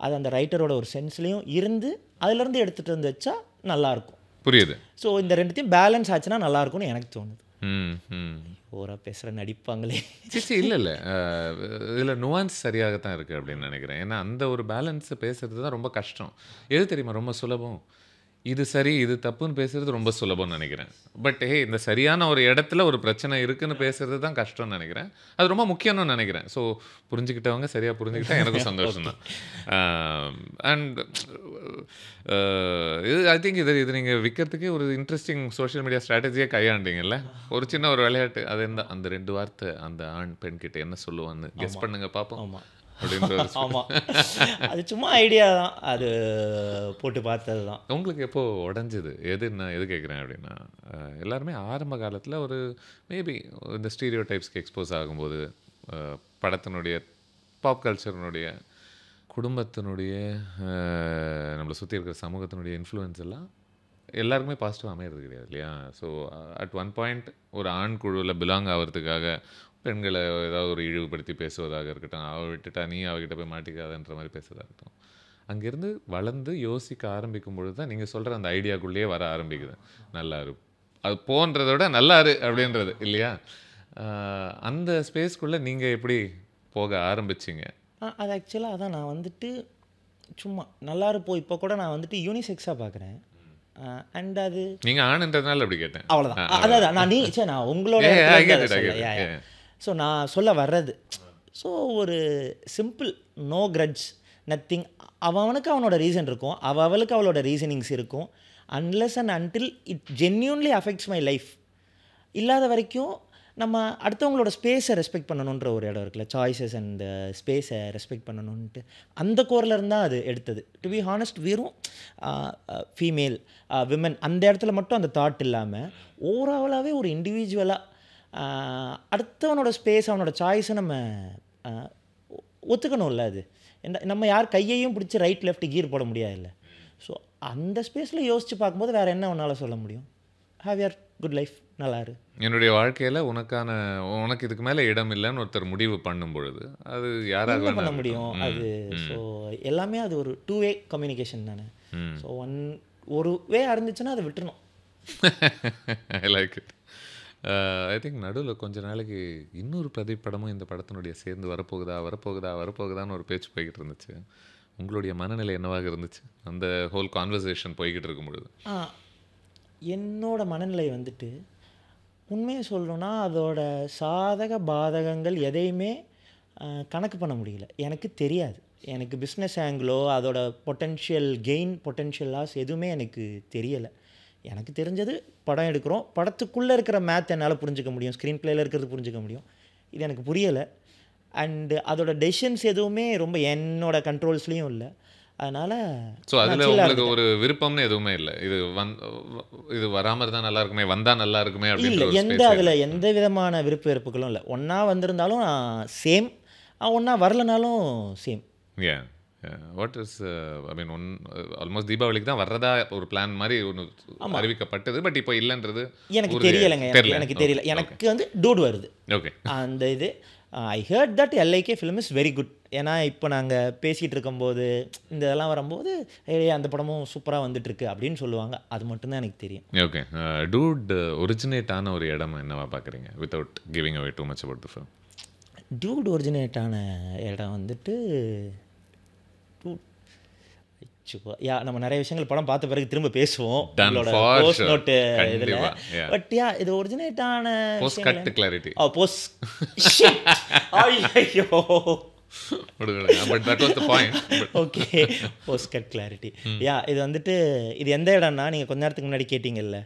அது அந்த ரைட்டரோட ஒரு சென்ஸ்லேயும் இருந்து அதுலேருந்து எடுத்துகிட்டு வந்து வச்சா நல்லாயிருக்கும். புரியுது. ஸோ இந்த ரெண்டுத்தையும் பேலன்ஸ் ஆச்சுன்னா நல்லாயிருக்கும்னு எனக்கு தோணுது. ஓரா பேசுகிற நடிப்பாங்களே. சிச்சி இல்லை இல்லை, இதில் நுவான்ஸ் சரியாகத்தான் இருக்குது அப்படின்னு நினைக்கிறேன். ஏன்னா அந்த ஒரு பேலன்ஸை பேசுகிறது தான் ரொம்ப கஷ்டம். எது தெரியுமா ரொம்ப சுலபம்? இது சரி இது தப்புன்னு பேசுகிறது ரொம்ப சுலபம்னு நினைக்கிறேன். பட் இந்த சரியான ஒரு இடத்துல ஒரு பிரச்சனை இருக்குன்னு பேசுகிறது தான் கஷ்டம்னு நினைக்கிறேன். அது ரொம்ப முக்கியம்னு நினைக்கிறேன். ஸோ புரிஞ்சுக்கிட்டவங்க சரியாக புரிஞ்சுக்கிட்டா எனக்கும் சந்தோஷம் தான். அண்ட் இது ஐ திங்க் இது நீங்கள் விற்கிறதுக்கே ஒரு இன்ட்ரெஸ்டிங் சோஷியல் மீடியா ஸ்ட்ராட்டஜியே கையாண்டிங்கல்ல. ஒரு சின்ன ஒரு விளையாட்டு அது என்ன, அந்த 2 வார்த்தை அந்த ஆண் பெண் கிட்ட என்ன சொல்லுவான்னு கெஸ் பண்ணுங்க பார்ப்போம் அப்படின்ற. ஆமாம், அது சும்மா ஐடியா தான், அது போட்டு பார்த்தது தான். உங்களுக்கு எப்போ உடஞ்சிது? நான் எது கேட்குறேன் அப்படின்னா, எல்லாருமே ஆரம்ப காலத்தில் ஒரு மேபி இந்த ஸ்டீரியோ டைப்ஸ்க்கு எக்ஸ்போஸ் ஆகும்போது படத்தினுடைய பாப் கல்ச்சர்னுடைய குடும்பத்தினுடைய நம்மளை சுற்றி இருக்கிற சமூகத்தினுடைய இன்ஃப்ளூயன்ஸ் எல்லாம் எல்லாருக்குமே பாசிட்டிவாக அமையிறது கிடையாது இல்லையா? ஸோ அட் ஒன் பாயிண்ட் ஒரு ஆண் குழுவில் பிலாங் ஆகிறதுக்காக பெண்களை ஏதாவது ஒரு இழிவுபடுத்தி பேசுவதாக இருக்கட்டும், அவள் விட்டுட்டா நீ அவகிட்ட போய் மாட்டிக்காதன்ற மாதிரி பேசுவதாக இருக்கட்டும், அங்கேருந்து வளர்ந்து யோசிக்க ஆரம்பிக்கும் பொழுது தான் நீங்கள் சொல்கிற அந்த ஐடியாக்குள்ளேயே வர ஆரம்பிக்குது. நல்லாரு அது போன்றதை விட நல்லாரு அப்படின்றது இல்லையா? அந்த ஸ்பேஸ்க்குள்ளே நீங்கள் எப்படி போக ஆரம்பிச்சிங்க? அது ஆக்சுவலாக அதான் நான் வந்துட்டு சும்மா நல்லாரு இப்போ கூட நான் வந்துட்டு யூனிசெக்ஸாக பார்க்குறேன். அண்ட் அது நீங்கள் ஆணுன்றதுனால அப்படி கேட்டேன். அவ்வளோதான். அதான் நான் உங்களோட ஸோ நான் சொல்ல வர்றது ஸோ ஒரு சிம்பிள் நோ கிரட்ஜ் நத்திங். அவனுக்கு அவனோட ரீசன் இருக்கும், அவளுக்கு அவளோட ரீசனிங்ஸ் இருக்கும். Unless and until it genuinely affects my life இல்லாத வரைக்கும் நம்ம அடுத்தவங்களோட ஸ்பேஸை ரெஸ்பெக்ட் பண்ணணுன்ற ஒரு இடம் இருக்குல்ல, சாய்ஸஸ் அண்ட் ஸ்பேஸை ரெஸ்பெக்ட் பண்ணணுன்ட்டு அந்த கோரில் இருந்தால் அது எடுத்தது. டு பி ஹானஸ்ட், வெறும் ஃபீமேல் விமன் அந்த இடத்துல மட்டும் அந்த தாட் இல்லாமல் ஓவராலாகவே ஒரு இண்டிவிஜுவலாக அடுத்தவனோட ஸ்பேஸ் அவனோட சாய்ஸை நம்ம ஒத்துக்கணும்ல. அது நம்ம யார் கையையும் பிடிச்சி ரைட் லெஃப்ட் கீர் போட முடியாதுல்ல. ஸோ அந்த ஸ்பேஸில் யோசித்து பார்க்கும்போது வேறு என்ன உன்னால் சொல்ல முடியும்? ஹாவ் யுவர் குட் லைஃப், நல்லாரு. என்னுடைய வாழ்க்கையில் உனக்கு இதுக்கு மேலே இடம் இல்லைன்னு ஒருத்தர் முடிவு பண்ணும் பொழுது அது யாராக பண்ண முடியும்? அது ஸோ எல்லாமே அது ஒரு 2-வே கம்யூனிகேஷன் தானே. ஸோ ஒரு வே இருந்துச்சுன்னா அதை விட்டுறணும். ஐ லைக் இட். ஐ திங்க் நடுவில் கொஞ்ச நாளைக்கு இன்னொரு பிரதீப் படமும் இந்த படத்தினுடைய சேர்ந்து வரப்போகுதான்னு ஒரு பேச்சு போய்கிட்டு இருந்துச்சு. உங்களுடைய மனநிலை என்னவாக இருந்துச்சு அந்த ஹோல் கான்வர்சேஷன் போய்கிட்டு இருக்கும் பொழுது? என்னோட மனநிலை வந்துட்டு உண்மையை சொல்லணும்னா அதோட சாதக பாதகங்கள் எதையுமே கணக்கு பண்ண முடியல. எனக்கு தெரியாது. எனக்கு பிஸ்னஸ் ஆங்கிளோ அதோட பொட்டென்ஷியல் கெயின் பொட்டென்ஷியல் லாஸ் எதுவுமே எனக்கு தெரியலை. எனக்கு தெரிஞ்சது படம் எடுக்கிறோம், படத்துக்குள்ளே இருக்கிற மேத் என்னால் புரிஞ்சிக்க முடியும், ஸ்க்ரீன் பிளேயில் இருக்கிறது புரிஞ்சிக்க முடியும். இது எனக்கு புரியலை. அண்டு அதோட டெசிஷன்ஸ் எதுவுமே ரொம்ப என்னோட கண்ட்ரோல்ஸ்லேயும் இல்லை. அதனால் ஸோ அதில் உங்களுக்கு ஒரு விருப்பம்னு எதுவுமே இல்லை, இது வராமல் இருந்தால் நல்லா இருக்குமே, வந்தால் நல்லா இருக்குமே அப்படின்னு? அதில் எந்த விதமான விருப்ப வெறுப்புகளும் இல்லை. ஒன்றா வந்திருந்தாலும் சேம், ஒன்றா வரலனாலும் same. What is I mean almost தீபாவளிக்கு தான் வர்றதா ஒரு பிளான் மாதிரி ஒன்று அறிவிக்கப்பட்டது, பட் இப்போ இல்லைன்றது எனக்கு தெரியலைங்க. எனக்கு தெரியல. எனக்கு வந்து டூட் வருது. ஓகே. அந்த இது I heard that எல்ஐகே film is very good. ஏன்னா இப்போ நாங்கள் பேசிகிட்டு இருக்கும்போது இந்த இதெல்லாம் வரும்போது அந்த படமும் சூப்பராக வந்துட்டுருக்கு அப்படின்னு சொல்லுவாங்க. அது மட்டும்தான் எனக்கு தெரியும். ஓகே. டூட் ஒரிஜினேட் ஆன ஒரு இடம் என்னவா பார்க்குறீங்க without giving away too much about the film? Dude originate ஆன இடம் வந்துட்டு நம்ம நிறைய விஷயங்கள் படம் பார்த்த பிறகு திரும்ப பேசுவோம் போஸ்ட் நோட்டு இதில். பட் இது ஒரிஜினேட் ஆன கிளாரிட்டி ஐயோ ஓகே போஸ்ட் கட் கிளாரிட்டி. இது வந்துட்டு இது எந்த இடம்னா நீங்கள் கொஞ்ச நேரத்துக்கு முன்னாடி கேட்டிங்கல்ல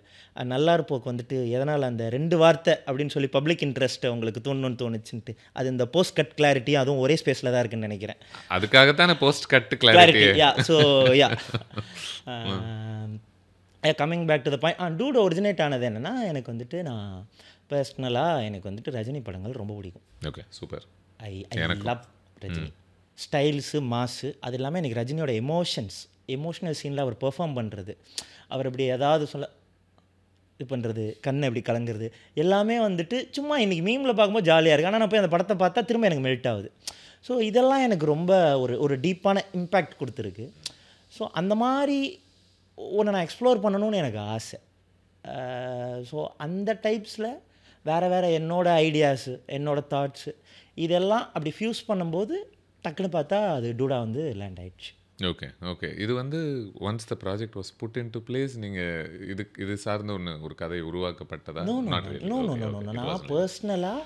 நல்லாருப்போக்கு வந்துட்டு எதனால் அந்த 2 வார்த்தை அப்படின்னு சொல்லி பப்ளிக் இன்ட்ரெஸ்ட்டை உங்களுக்கு தோணுச்சுன்ட்டு, அது இந்த போஸ்ட் கட் கிளாரிட்டி அதுவும் ஒரே ஸ்பேஸில் தான் இருக்குன்னு நினைக்கிறேன். அதுக்காகத்தானே post cut clarity. So coming back to the point, doubt originate ஆனது என்னென்னா எனக்கு வந்துட்டு நான் பர்சனலாக எனக்கு வந்துட்டு ரஜினி படங்கள் ரொம்ப பிடிக்கும். Okay super. I love Rajini styles mass. அது இல்லாமல் எனக்கு ரஜினியோட எமோஷனல் சீனில் அவர் பெர்ஃபார்ம் பண்ணுறது, அவர் இப்படி ஏதாவது சொல்ல இது பண்ணுறது, கண்ணை இப்படி கலங்குறது எல்லாமே வந்துட்டு சும்மா இன்றைக்கி மீமில் பார்க்கும்போது ஜாலியாக இருக்குது. ஆனால் நான் போய் அந்த படத்தை பார்த்தா திரும்ப எனக்கு மெல்ட் ஆகுது. ஸோ இதெல்லாம் எனக்கு ரொம்ப ஒரு டீப்பான இம்பேக்ட் கொடுத்துருக்கு. ஸோ அந்த மாதிரி ஒன்று நான் எக்ஸ்ப்ளோர் பண்ணணும்னு எனக்கு ஆசை. ஸோ அந்த டைப்ஸில் வேறு என்னோடய ஐடியாஸு என்னோடய தாட்ஸு இதெல்லாம் அப்படி ஃபியூஸ் பண்ணும்போது டக்குன்னு பார்த்தா அது டூடா வந்து லேண்ட் ஆயிடுச்சு. ஓகே. இது வந்து once the project was put into place நீங்கள் இது சார்ந்த ஒரு கதை உருவாக்கப்பட்டதா? நான் பர்சனலாக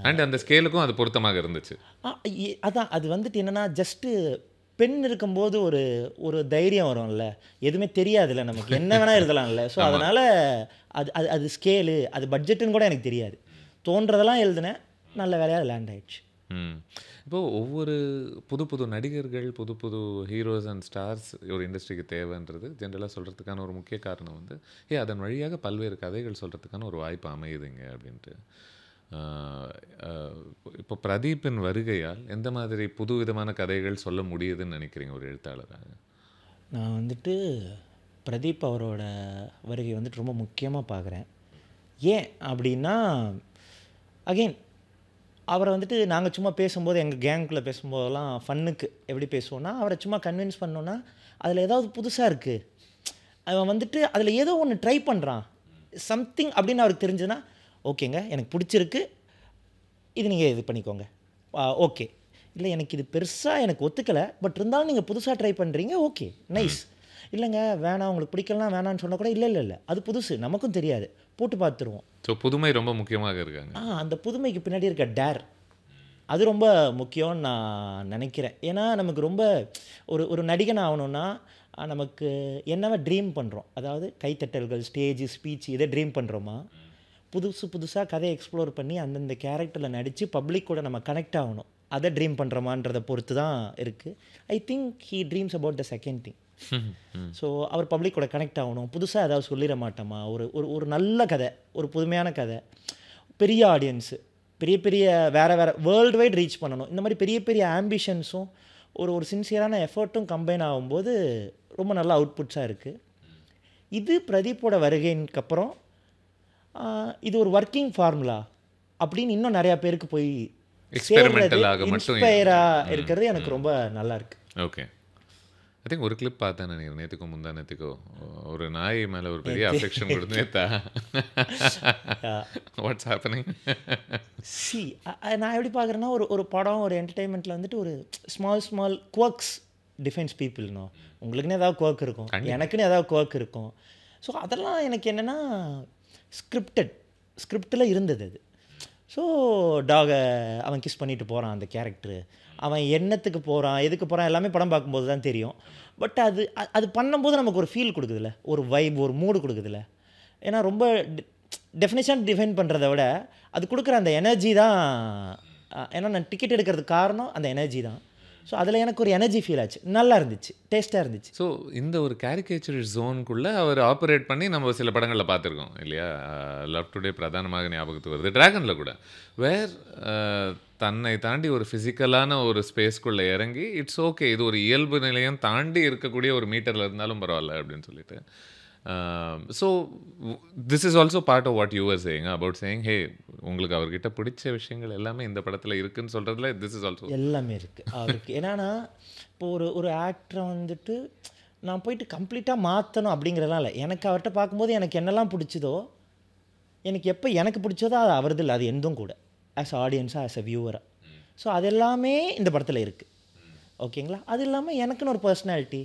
அண்ட் அந்த ஸ்கேலுக்கும் அது பொருத்தமாக இருந்துச்சு. அதான் அது வந்துட்டு என்னென்னா ஜஸ்ட்டு பெண் இருக்கும்போது ஒரு தைரியம் வரும்ல, எதுவுமே தெரியாதுல்ல நமக்கு, என்ன வேணால் எழுதலாம்ல. ஸோ அதனால் அது ஸ்கேலு அது பட்ஜெட்டுன்னு கூட எனக்கு தெரியாது, தோன்றதெல்லாம் எழுதினேன், நல்ல வேலையாக லேண்ட் ஆயிடுச்சு. இப்போது ஒவ்வொரு புது நடிகர்கள் புது ஹீரோஸ் அண்ட் ஸ்டார்ஸ் ஒரு இண்டஸ்ட்ரிக்கு தேவைன்றது ஜென்ரலாக சொல்கிறதுக்கான ஒரு முக்கிய காரணம் வந்து அதன் வழியாக பல்வேறு கதைகள் சொல்கிறதுக்கான ஒரு வாய்ப்பு அமையுதுங்க அப்படின்ட்டு. இப்போ பிரதீப்பின் வருகையால் எந்த மாதிரி புது விதமான கதைகள் சொல்ல முடியுதுன்னு நினைக்கிறீங்க ஒரு எழுத்தாளராக? நான் வந்துட்டு பிரதீப் அவரோட வருகை வந்துட்டு ரொம்ப முக்கியமாக பார்க்குறேன். ஏன் அப்படின்னா அகெயின் அவரை வந்துட்டு நாங்கள் சும்மா பேசும்போது எங்கள் கேங்குள்ளே பேசும்போதெல்லாம் ஃபன்னுக்கு எப்படி பேசுவோன்னா, அவரை சும்மா கன்வின்ஸ் பண்ணோன்னா அதில் ஏதாவது புதுசாக இருக்குது, அவன் வந்துட்டு அதில் ஏதோ ஒன்று ட்ரை பண்ணுறான் சம்திங் அப்படின்னு அவருக்கு தெரிஞ்சுன்னா, ஓகேங்க எனக்கு பிடிச்சிருக்கு, இது நீங்கள் இது பண்ணிக்கோங்க, ஓகே. இல்லை எனக்கு இது பெருசாக எனக்கு ஒத்துக்கலை, பட் இருந்தாலும் நீங்கள் புதுசாக ட்ரை பண்ணுறீங்க, ஓகே நைஸ். இல்லைங்க வேணாம் உங்களுக்கு பிடிக்கலாம் வேணான்னு சொன்னால் கூட இல்லை அது புதுசு நமக்கும் தெரியாது, போட்டு பார்த்துருவோம். ஸோ புதுமை ரொம்ப முக்கியமாக இருக்காங்க. அந்த புதுமைக்கு பின்னாடி இருக்க டேர் அது ரொம்ப முக்கியம்னு நான் நினைக்கிறேன். ஏன்னா நமக்கு ரொம்ப ஒரு நடிகன் ஆகணும்னா நமக்கு என்னவா ட்ரீம் பண்ணுறோம், அதாவது கைத்தட்டல்கள் ஸ்டேஜ் ஸ்பீச் இதை ட்ரீம் பண்ணுறோமா, புதுசாக கதையை எக்ஸ்ப்ளோர் பண்ணி அந்தந்த கேரக்டரில் நடித்து பப்ளிக் கூட நம்ம கனெக்ட் ஆகணும், அதை ட்ரீம் பண்ணுறோமான்றதை பொறுத்து தான் இருக்குது. I think he dreams about the second thing. So அவர் பப்ளிக் கூட கனெக்ட் ஆகணும், புதுசாக ஏதாவது சொல்லிட மாட்டோமா, ஒரு நல்ல கதை, ஒரு புதுமையான கதை, பெரிய ஆடியன்ஸு, பெரிய வேறு வேர்ல்டு வைட் ரீச் பண்ணணும், இந்த மாதிரி பெரிய ஆம்பிஷன்ஸும் ஒரு சின்சியரான எஃபர்ட்டும் கம்பைன் ஆகும்போது ரொம்ப நல்ல அவுட்புட்ஸாக இருக்குது. இது பிரதீப்போட வருகைக்கு அப்புறம் இது ஒரு ஒர்க்கிங் ஃபார்முலா அப்படின்னு இன்னும் நிறையா பேருக்கு போய் இன்ஸ்பயராக இருக்கிறது எனக்கு ரொம்ப நல்லா இருக்குது. ஓகே. ஐ திங்க் ஒரு கிளிப் பார்த்தேன் நினைக்கிறேன், நேற்றுக்கோ முந்தா நேற்றுக்கோ, ஒரு நாய் மேலே ஒரு பெரிய அஃபெக்ஷன் கொடுத்து நேத்தா வாட்ஸ் ஹேப்பனிங்? நான் எப்படி பார்க்குறேன்னா ஒரு படம் ஒரு என்டர்டெயின்மெண்ட்டில் வந்துட்டு ஒரு ஸ்மால் குவர்க்ஸ் டிஃபைன்ஸ் பீப்புள்னோ, உங்களுக்குன்னு ஏதாவது குவர்க் இருக்கும், எனக்குன்னு ஏதாவது குவர்க் இருக்கும். ஸோ அதெல்லாம் எனக்கு என்னென்னா ஸ்கிரிப்டில் இருந்தது அது. ஸோ டாகை அவன் கிஸ் பண்ணிட்டு போகிறான் அந்த கேரக்டரு, அவன் எண்ணத்துக்கு போகிறான் எதுக்கு போகிறான் எல்லாமே படம் பார்க்கும்போது தான் தெரியும். பட் அது பண்ணும்போது நமக்கு ஒரு ஃபீல் கொடுக்குதுல்ல, ஒரு வைப் ஒரு மூடு கொடுக்குதுல்ல. ஏன்னா ரொம்ப டிஃபைன் பண்ணுறத விட அது கொடுக்குற அந்த எனர்ஜி தான். ஏன்னா நான் டிக்கெட் எடுக்கிறதுக்கு காரணம் அந்த எனர்ஜி தான். ஸோ அதில் எனக்கு ஒரு எனர்ஜி ஃபீல் ஆச்சு, நல்லா இருந்துச்சு, டேஸ்ட்டாக இருந்துச்சு. ஸோ இந்த ஒரு கேரிகேச்சர் ஜோனுக்குள்ளே அவர் ஆப்ரேட் பண்ணி நம்ம சில படங்களில் பார்த்துருக்கோம் இல்லையா? லவ் டுடே பிரதானமாக ஞாபகத்துக்கு வருது, ட்ராகனில் கூட, வேர் தன்னை தாண்டி ஒரு ஃபிசிக்கலான ஒரு ஸ்பேஸ்க்குள்ளே இறங்கி இட்ஸ் ஓகே, இது ஒரு இயல்பு நிலையம் தாண்டி இருக்கக்கூடிய ஒரு மீட்டரில் இருந்தாலும் பரவாயில்ல அப்படின்னு சொல்லிட்டு. So this is also part of what you are saying about saying hey உங்களுக்கு அவர்கிட்ட பிடிச்ச விஷயங்கள் எல்லாமே இந்த படத்தில் இருக்குன்னு சொல்கிறதுல திஸ் இஸ் ஆல்சோ எல்லாமே இருக்குது அவருக்கு. என்னன்னா இப்போ ஒரு ஆக்டரை வந்துட்டு நான் போயிட்டு கம்ப்ளீட்டாக மாற்றணும் அப்படிங்கிறதுலாம் இல்லை. எனக்கு அவர்கிட்ட பார்க்கும்போது எனக்கு என்னெல்லாம் பிடிச்சதோ, எனக்கு எப்போ எனக்கு பிடிச்சதோ அது அவரது இல்லை, அது எந்தும் கூட ஆஸ் ஆடியன்ஸாக ஆஸ் அ வியூவராக. ஸோ அது எல்லாமே இந்த படத்தில் இருக்குது. ஓகேங்களா? அது இல்லாமல் எனக்குன்னு ஒரு பர்சனாலிட்டி,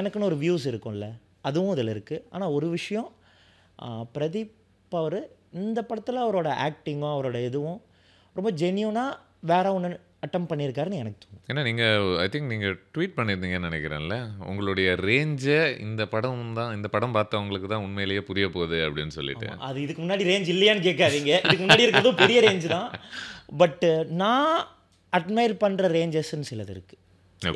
எனக்குன்னு ஒரு வியூஸ் இருக்கும்ல, அதுவும் இதில் இருக்குது. ஆனால் ஒரு விஷயம், பிரதீப் அவர் இந்த படத்தில் அவரோட ஆக்டிங்கும் அவரோட இதுவும் ரொம்ப ஜென்யூனாக வேற ஒன்று அட்டம் பண்ணியிருக்காருன்னு எனக்கு தோணும். ஏன்னா நீங்கள் ஐ திங்க் நீங்கள் ட்வீட் பண்ணியிருந்தீங்கன்னு நினைக்கிறேன்ல, உங்களுடைய ரேஞ்சை இந்த படம் பார்த்தவங்களுக்கு தான் உண்மையிலேயே புரிய போகுது அப்படின்னு சொல்லிட்டு. அது இதுக்கு முன்னாடி ரேஞ்ச் இல்லையான்னு கேட்காதீங்க, இதுக்கு முன்னாடி இருக்கிறதும் பெரிய ரேஞ்சு தான். பட்டு நான் அட்மையர் பண்ணுற ரேஞ்சஸ்ன்னு சிலது இருக்குது.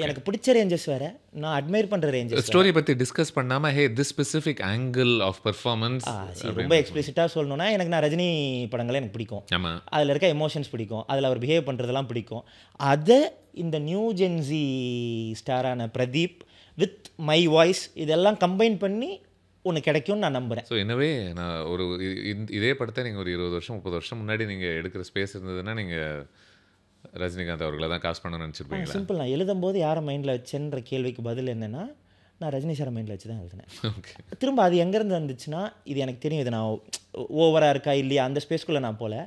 எனக்கு பிடிச்ச ரேஞ்சஸ் வேறு, நான் அட்மையர் பண்ணுற ரேஞ்சஸ். ஸ்டோரி பற்றி டிஸ்கஸ் பண்ணாமல் hey this specific angle of performance ரொம்ப எக்ஸ்பிளிசிட்டாக சொல்லணும்னா நான் ரஜினி படங்களே எனக்கு பிடிக்கும். ஆமாம், அதில் இருக்க எமோஷன்ஸ் பிடிக்கும், அதில் அவர் பிஹேவ் பண்ணுறதெல்லாம் பிடிக்கும். அதை இந்த நியூ ஜென்சி ஸ்டாரான பிரதீப் வித் மை வாய்ஸ் இதெல்லாம் கம்பைன் பண்ணி ஒன்று கிடைக்கும்னு நான் நம்புகிறேன். ஸோ எனவே நான் இதே படத்தை நீங்கள் ஒரு 20 வருஷம் 30 வருஷம் முன்னாடி நீங்கள் எடுக்கிற ஸ்பேஸ் இருந்ததுன்னா நீங்கள் ரஜினிகாந்த் அவர்களை தான் காசு பண்ணணும்னு நினச்சிருப்பீங்களா? சிம்பிள். நான் எழுதும்போது யாரை மைண்டில் வச்சேன்ற கேள்விக்கு பதில் என்னென்னா, நான் ரஜினி சாரை மைண்டில் வச்சு தான் எழுதினேன். ஓகே. திரும்ப அது எங்கேருந்து வந்துச்சுன்னா, இது எனக்கு தெரியும், இது நான் ஓவராக இருக்கா இல்லையா அந்த ஸ்பேஸ்க்குள்ளே நான் போல.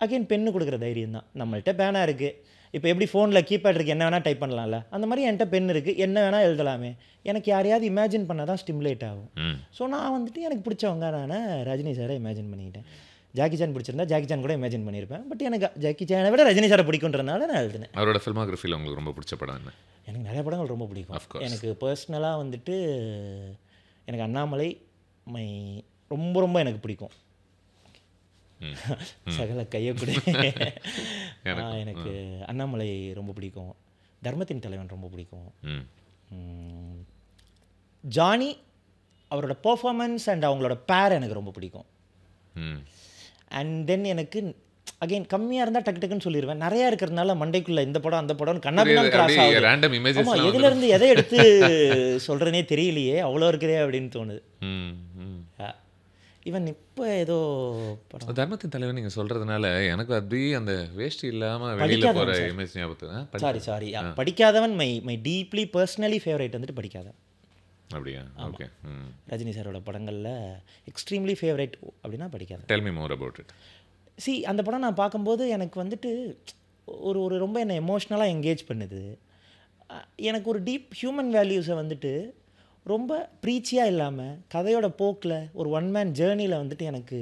அகைன் பெண்ணு கொடுக்குற தைரியம் தான். நம்மள்கிட்ட பேனா இருக்குது, இப்போ எப்படி ஃபோனில் கீபேட் இருக்குது, என்ன வேணால் டைப் பண்ணலாம்ல, அந்த மாதிரி என்கிட்ட பென் இருக்குது, என்ன வேணால் எழுதலாமே. எனக்கு யாரையாவது இமேஜின் பண்ணால் தான் ஸ்டிமுலேட் ஆகும். ஸோ நான் வந்துட்டு எனக்கு பிடிச்சவங்க நான் ரஜினி சாரை இமேஜின் பண்ணிக்கிட்டேன். ஜாக்கி சான் பிடிச்சிருந்தா ஜாக்கி சான் கூட இமேஜின் பண்ணியிருப்பேன். பட் எனக்கு ஜாக்கி சானை விட ரஜினி சாரை பிடிக்குன்றதுனால நான் எழுதினேன். அவரோட ஃபில்மோகிராஃபியில் உங்களுக்கு ரொம்ப பிடிச்ச படம் என்ன? எனக்கு நிறைய படங்கள் ரொம்ப பிடிக்கும். எனக்கு பர்சனலாக வந்துட்டு எனக்கு அண்ணாமலை ரொம்ப ரொம்ப எனக்கு பிடிக்கும். சகல கையக்கூட எனக்கு அண்ணாமலை ரொம்ப பிடிக்கும். தர்மத்தின் தலைவன் ரொம்ப பிடிக்கும். ஜானி அவரோட பெர்ஃபார்மன்ஸ் அண்ட் அவங்களோட பேர் எனக்கு ரொம்ப பிடிக்கும். அண்ட் தென் எனக்கு அகைன் கம்மியாக இருந்தால் டக்கு டக்குன்னு சொல்லிடுவேன். நிறையா இருக்கிறதுனால மண்டைக்குள்ளே இந்த படம் அந்த படம் கண்ணாபின்னு கிராஸ் ஆகுது. ஆமாம், எதுலேருந்து எதை எடுத்து சொல்கிறேனே தெரியலையே, அவ்வளோ இருக்குதே அப்படின்னு தோணுது. ஈவன் இப்போ ஏதோ படம் தர்மத்தின் தலைவன் நீங்கள் சொல்கிறதுனால எனக்கு அப்படியே அந்த வேஷ்டி இல்லாமல் வெளியில் போகிற இமேஜ் ஞாபகத்துக்கு. Sorry Padikkathavan my deeply personally favourite வந்துட்டு படிக்காதவன். அப்படியா? ஓகே. ரஜினி சாரோட படங்களில் எக்ஸ்ட்ரீம்லி ஃபேவரேட் அப்படின்னா படிக்காத. Tell me more about it. அந்த படம் நான் பார்க்கும்போது எனக்கு வந்துட்டு ஒரு ரொம்ப என்னை எமோஷ்னலாக என்கேஜ் பண்ணுது. எனக்கு ஒரு டீப் ஹியூமன் வேல்யூஸை வந்துட்டு ரொம்ப ப்ரீச்சியாக இல்லாமல் கதையோட போக்கில் ஒரு ஒன் மேன் ஜேர்னியில் வந்துட்டு எனக்கு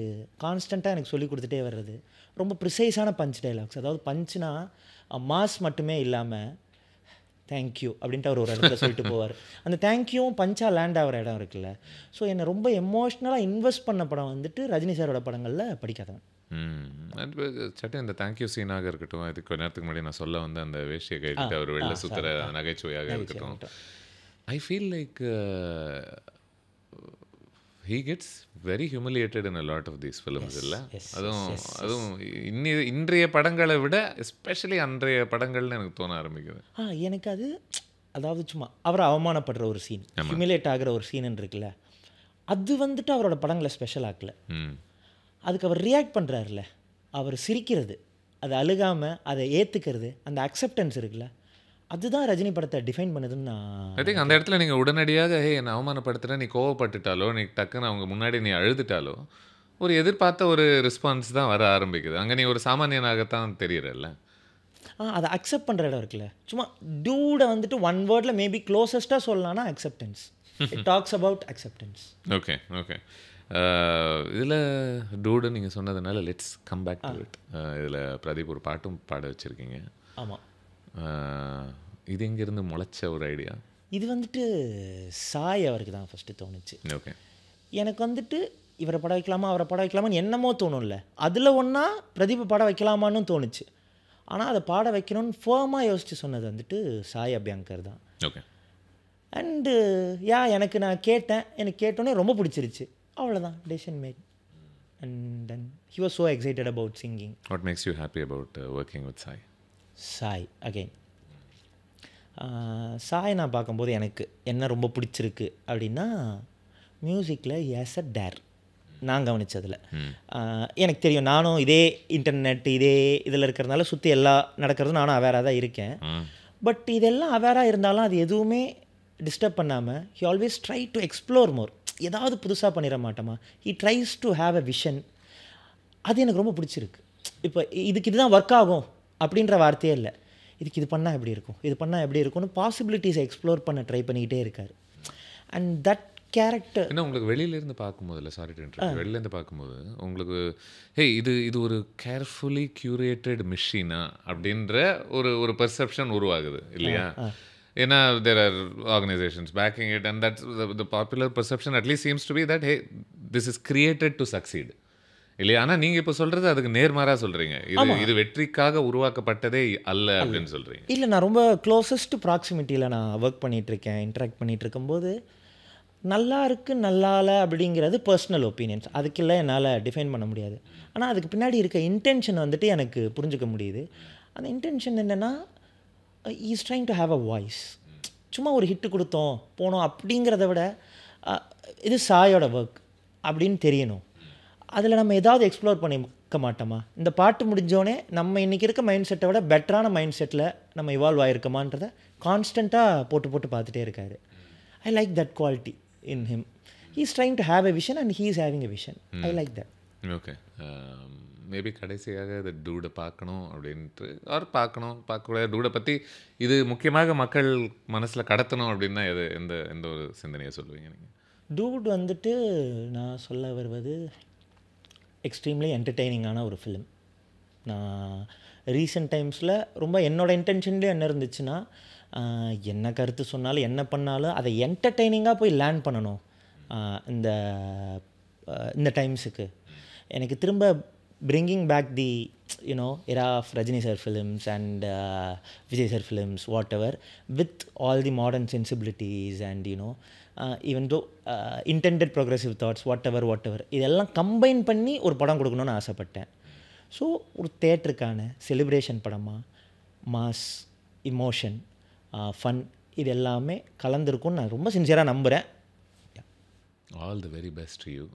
கான்ஸ்டண்ட்டாக எனக்கு சொல்லி கொடுத்துட்டே வர்றது. ரொம்ப ப்ரிசைஸான பஞ்ச் டைலாக்ஸ். அதாவது பஞ்சுனா மாஸ் மட்டுமே இல்லாமல் தேங்க்யூ அப்படின்ட்டு அவர் ஒரு இடத்துல சொல்லிட்டு போவார். அந்த தேங்க்யூவும் பஞ்சாக லேண்ட் ஆகிற இடம் இருக்குல்ல. ஸோ என்னை ரொம்ப எமோஷ்னலாக இன்வெஸ்ட் பண்ண படம் வந்துட்டு ரஜினி சாரோட படங்களில் படிக்காதவன். சட்டம் இந்த தேங்க்யூ சீனாக இருக்கட்டும், இதுக்கு நேரத்துக்கு முன்னாடி நான் சொல்ல வந்து அந்த வேஷ்டியை கைட்டு அவர் வெளில சுற்றுற நகைச்சுவையாக இருக்கட்டும், I feel like he gets very humiliated in a lot of these films. இல்லை அதுவும் இன்றைய படங்களை விட எஸ்பெஷலி அன்றைய படங்கள்னு எனக்கு தோண ஆரம்பிக்குது. எனக்கு அதாவது சும்மா அவரை அவமானப்படுற ஒரு சீன், ஹியூமிலேட் ஆகிற ஒரு சீன் இருக்குல்ல, அது வந்துட்டு அவரோட படங்களை ஸ்பெஷல் ஆக்கல. அதுக்கு அவர் ரியாக்ட் பண்ணுறாருல, அவர் சிரிக்கிறது, அதை அழுகாமல் அதை ஏற்றுக்கிறது, அந்த அக்செப்டன்ஸ் இருக்குல்ல, அதுதான் ரஜினி படத்தை டிஃபைன் பண்ணுதுன்னு நான் ஐ திங்க். அந்த இடத்துல நீங்கள் உடனடியாக என்னை அவமானப்படுத்துகிற, நீ கோவப்பட்டுட்டாலோ, நீ டக்குன்னு அவங்க முன்னாடி நீ அழுதுட்டாலோ ஒரு எதிர்பார்த்த ஒரு ரெஸ்பான்ஸ் தான் வர ஆரம்பிக்குது. அங்கே நீ ஒரு சாமானியனாகத்தான் தெரியுறல்ல. அதை அக்செப்ட் பண்ணுற இடம் இருக்குல்ல. சும்மா டூடை வந்துட்டு ஒன் வேர்டில் மேபி க்ளோசஸ்ட்டாக சொல்லலாம்னா acceptance. It talks about acceptance. Okay. இதில் டூடு நீங்கள் சொன்னதுனால let's come back to it. இதில் பிரதீப் ஒரு பாட்டும் பாட வச்சுருக்கீங்க. ஆமாம். இது எங்கேருந்து முளைச்ச ஒரு ஐடியா? இது வந்துட்டு சாய் அவருக்கு தான் ஃபஸ்ட்டு தோணுச்சு. ஓகே. எனக்கு வந்துட்டு இவரை படம் வைக்கலாமா அவரை படம் வைக்கலாமான்னு என்னமோ தோணும்ல, அதில் ஒன்றா பிரதீபை படம் வைக்கலாமான்னு தோணுச்சு. ஆனால் அதை பாட வைக்கணும்னு ஃபேமாக யோசித்து சொன்னது வந்துட்டு சாய் அபியங்கர் தான். ஓகே. அண்டு எனக்கு நான் கேட்டேன், எனக்கு கேட்டோன்னே ரொம்ப பிடிச்சிருச்சு, அவ்வளோதான், decision made. And then he was so excited about singing. What makes you happy about working with Sai? Sai again. Sai நான் பார்க்கும்போது எனக்கு என்ன ரொம்ப பிடிச்சிருக்கு அப்படின்னா, மியூசிக்கில் எஸ் அ டேர் நான் கவனித்ததில். எனக்கு தெரியும், நானும் இதே இன்டர்நெட் இதே இதில் இருக்கிறதுனால சுற்றி எல்லாம் நடக்கிறது நானும் அவேராக தான் இருக்கேன். பட் இதெல்லாம் அவேராக இருந்தாலும் அது எதுவுமே டிஸ்டர்ப் பண்ணாமல் he always try to explore மோர். ஏதாவது புதுசாக பண்ணிட மாட்டோமா, he tries to have a vision. அது எனக்கு ரொம்ப பிடிச்சிருக்கு. இப்போ இதுக்கு இதுதான் ஒர்க் ஆகும் அப்படின்ற வார்த்தையே இல்லை, இதுக்கு இது பண்ணால் எப்படி இருக்கும், இது பண்ணால் எப்படி இருக்கும்னு பாசிபிலிட்டிஸை எக்ஸ்ப்ளோர் பண்ண ட்ரை பண்ணிக்கிட்டே இருக்கார். அண்ட் தட் கேரக்டர் ஏன்னா உங்களுக்கு வெளியிலேருந்து பார்க்கும்போது இல்லை, சாரி டு இன்டர்வியூ, வெளியிலேருந்து பார்க்கும்போது உங்களுக்கு இது ஒரு கேர்ஃபுல்லி க்யூரேட்டட் மிஷினா அப்படின்ற ஒரு பெர்செப்ஷன் உருவாகுது இல்லையா? ஏன்னா there are organisations backing it and that's the popular perception at least seems to be that this is created to succeed இல்லையா? ஆனால் நீங்கள் இப்போ சொல்கிறது அதுக்கு நேர்மாறாக சொல்கிறீங்க, இது வெற்றிக்காக உருவாக்கப்பட்டதே அல்ல அப்படின்னு சொல்கிறீங்க. இல்லை, நான் ரொம்ப க்ளோசஸ்ட் ப்ராக்சிமிட்டியில் நான் ஒர்க் பண்ணிகிட்ருக்கேன், இன்ட்ராக்ட் பண்ணிகிட்டு இருக்கும்போது நல்லா இருக்குது நல்லா இல்லை அப்படிங்கிறது பர்சனல் ஒப்பீனியன்ஸ், அதுக்கெல்லாம் என்னால் டிஃபைன் பண்ண முடியாது. ஆனால் அதுக்கு பின்னாடி இருக்க இன்டென்ஷன் வந்துட்டு எனக்கு புரிஞ்சுக்க முடியுது. அந்த இன்டென்ஷன் என்னென்னா, is trying to have a voice. சும்மா ஒரு ஹிட்டு கொடுத்தோம் போனோம் அப்படிங்கிறத விட இது சாயோட ஒர்க் அப்படின்னு தெரியணும். அதில் நம்ம ஏதாவது எக்ஸ்ப்ளோர் பண்ணிக்க மாட்டோமா, இந்த பாட்டு முடிஞ்சோடனே நம்ம இன்றைக்கி இருக்க மைண்ட் செட்டை விட பெட்டரான மைண்ட் செட்டில் நம்ம இவால்வ் ஆகிருக்கோமான்றதை கான்ஸ்டண்ட்டாக போட்டு பார்த்துட்டே இருக்காரு. I like that quality in him. He's trying to have a vision and he is having a vision. I like that. Okay. Maybe கடைசியாக இந்த டூடை பார்க்கணும் அப்படின்ட்டு ஆர் பார்க்கக்கூடாது டூடை பற்றி இது முக்கியமாக மக்கள் மனசில் கடத்தணும் அப்படின்னா எந்த ஒரு சிந்தனையை சொல்லுவீங்க நீங்கள்? டூட் வந்துட்டு நான் சொல்ல வருவது எக்ஸ்ட்ரீம்லி என்டர்டெய்னிங்கான ஒரு ஃபிலிம். நான் ரீசெண்ட் டைம்ஸில் ரொம்ப என்னோடய இன்டென்ஷன்லேயும் என்ன இருந்துச்சுன்னா, என்ன கருத்து சொன்னாலும் என்ன பண்ணாலும் அதை என்டர்டெய்னிங்காக போய் லேர்ன் பண்ணணும். இந்த டைம்ஸுக்கு எனக்கு திரும்ப bringing back the era of Rajini sir films and Vijay sir films, whatever, with all the modern sensibilities and even though intended progressive thoughts, whatever இதெல்லாம் கம்பைன் பண்ணி ஒரு படம் கொடுக்கணும்னு ஆசைப்பட்டேன். ஸோ ஒரு தேட்டருக்கான செலிப்ரேஷன் படமாக மாஸ், இமோஷன், ஃபன் இது எல்லாமே கலந்துருக்கும்னு நான் ரொம்ப சின்சியராக நம்புகிறேன். All the very best to you.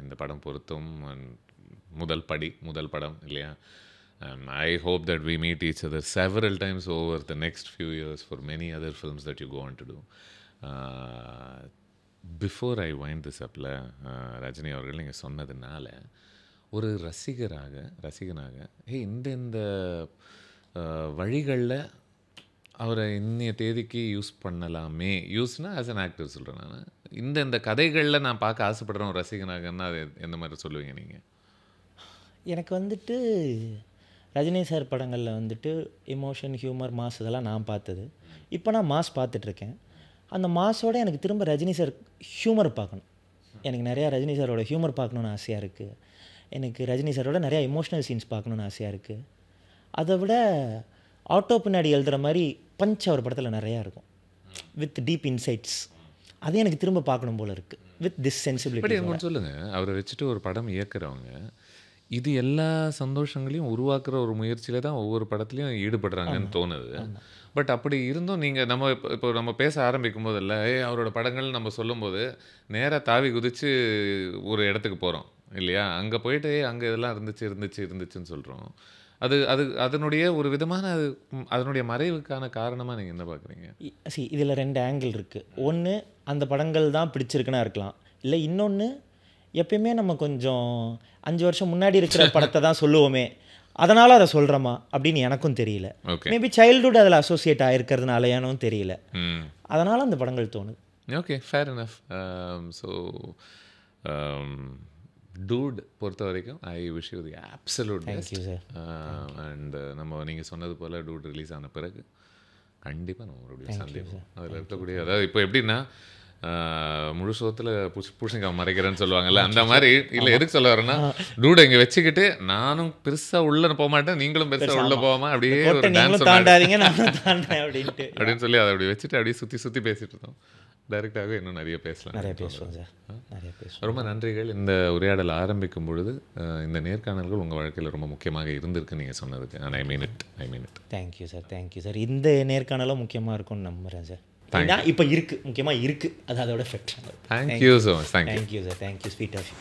இந்த படம் பொறுத்தும் முதல் படம் இல்லையா? I hope that we meet each other several times over the next few years for many other films that you go on to do. Before I wind this up, Rajini அவர்கள் நீங்கள் சொன்னதுனால ஒரு ரசிகனாக இந்த வழிகளில் அவரை இன்னைய தேதிக்கு யூஸ் பண்ணலாமே, யூஸ்னா ஆஸ் அன் ஆக்டர் சொல்கிறேன் நான், இந்த கதைகளில் நான் பார்க்க ஆசைப்படுறேன் ஒரு ரசிகனாகன்னா அது எந்த மாதிரி சொல்லுவீங்க நீங்கள்? எனக்கு வந்துட்டு ரஜினி சார் படங்களில் வந்துட்டு எமோஷன், ஹியூமர், மாஸ் இதெல்லாம் நான் பார்த்தது. இப்போ நான் மாஸ் பார்த்துட்ருக்கேன். அந்த மாஸோடு எனக்கு திரும்ப ரஜினி சார் ஹியூமர் பார்க்கணும். எனக்கு நிறையா ரஜினி சாரோட ஹியூமர் பார்க்கணுன்னு ஆசையாக இருக்குது. எனக்கு ரஜினி சாரோட நிறையா எமோஷ்னல் சீன்ஸ் பார்க்கணுன்னு ஆசையாக இருக்குது. அதை விட ஆட்டோ பின்னாடி எழுதுகிற மாதிரி பஞ்ச் அவர் படத்தில் நிறையா இருக்கும், வித் டீப் இன்சைட்ஸ். அதே எனக்கு திரும்ப பார்க்கணும் போல் இருக்குது, வித் திஸ் சென்சிபிலிட்டி. சொல்லுங்கள், அவரை வச்சுட்டு ஒரு படம் இயக்குறவங்க இது எல்லா சந்தோஷங்களையும் உருவாக்குற ஒரு முயற்சியில் தான் ஒவ்வொரு படத்துலையும் ஈடுபடுறாங்கன்னு தோணுது. பட் அப்படி இருந்தும் நீங்கள் இப்போ நம்ம பேச ஆரம்பிக்கும் போதில்ல, அவரோட படங்கள் நம்ம சொல்லும்போது நேராக தாவி குதித்து ஒரு இடத்துக்கு போகிறோம் இல்லையா? அங்கே போயிட்டு அங்கே இதெல்லாம் இருந்துச்சுன்னு சொல்கிறோம். அதனுடைய ஒரு விதமான அதனுடைய மறைவுக்கான காரணமாக நீங்கள் என்ன பார்க்குறீங்க? இதில் 2 ஆங்கிள் இருக்குது. ஒன்று, அந்த படங்கள் தான் பிடிச்சிருக்குன்னா இருக்கலாம். இல்லை இன்னொன்று, எப்பயுமே நம்ம கொஞ்சம் 5 வருஷம் முன்னாடி இருக்கிற படத்தை தான் சொல்லுவோமே, அதனால் அதை சொல்கிறோமா அப்படின்னு எனக்கும் தெரியல. மேபி சைல்டுஹுட் அதில் அசோசியேட் ஆகிருக்கிறதுனாலயானும் தெரியல. அதனால் அந்த படங்கள் தோணுது. Okay, fair enough. So Dude பொறுத்த வரைக்கும் I wish you the absolute best. And நீங்கள் சொன்னது போல் டூட் ரிலீஸ் ஆன பிறகு கண்டிப்பாக நம்ம மறுபடியும் சந்திப்போம். அதில் இருக்கக்கூடிய அதாவது இப்போ எப்படின்னா முழு சோத்தில் பூசணிக்காய் மறைக்கிறேன்னு சொல்லுவாங்கல்ல, அந்த மாதிரி இல்லை. எதுக்கு சொல்ல வரேன்னா, டூடை இங்கே வச்சுக்கிட்டு நானும் பெருசாக உள்ள போக மாட்டேன், நீங்களும் பெருசாக உள்ள போகாமல் அப்படியே ஒரு டான்ஸ் அப்படின்னு சொல்லி அதை அப்படி வச்சுட்டு அப்படியே சுற்றி பேசிட்டு இருந்தோம். டைரெக்டாகவே இன்னும் நிறைய பேசலாம். நிறைய பேசுவோம் சார், நிறைய பேசுவோம். ரொம்ப நன்றிகள். இந்த உரையாடல் ஆரம்பிக்கும் பொழுது இந்த நேர்காணல்கள் உங்கள் வாழ்க்கையில் ரொம்ப முக்கியமாக இருந்திருக்கு நீங்கள் சொன்னதுக்கு. And I mean it. Thank you sir, thank you sir. இந்த நேர்காணலும் முக்கியமாக இருக்கும்னு நம்புகிறேன் சார். ஏன்னா இப்போ இருக்குது, முக்கியமாக இருக்குது, அது அதோட ஃபெக்ட். Thank you so much. Thank you sir, thank you, sweet of you.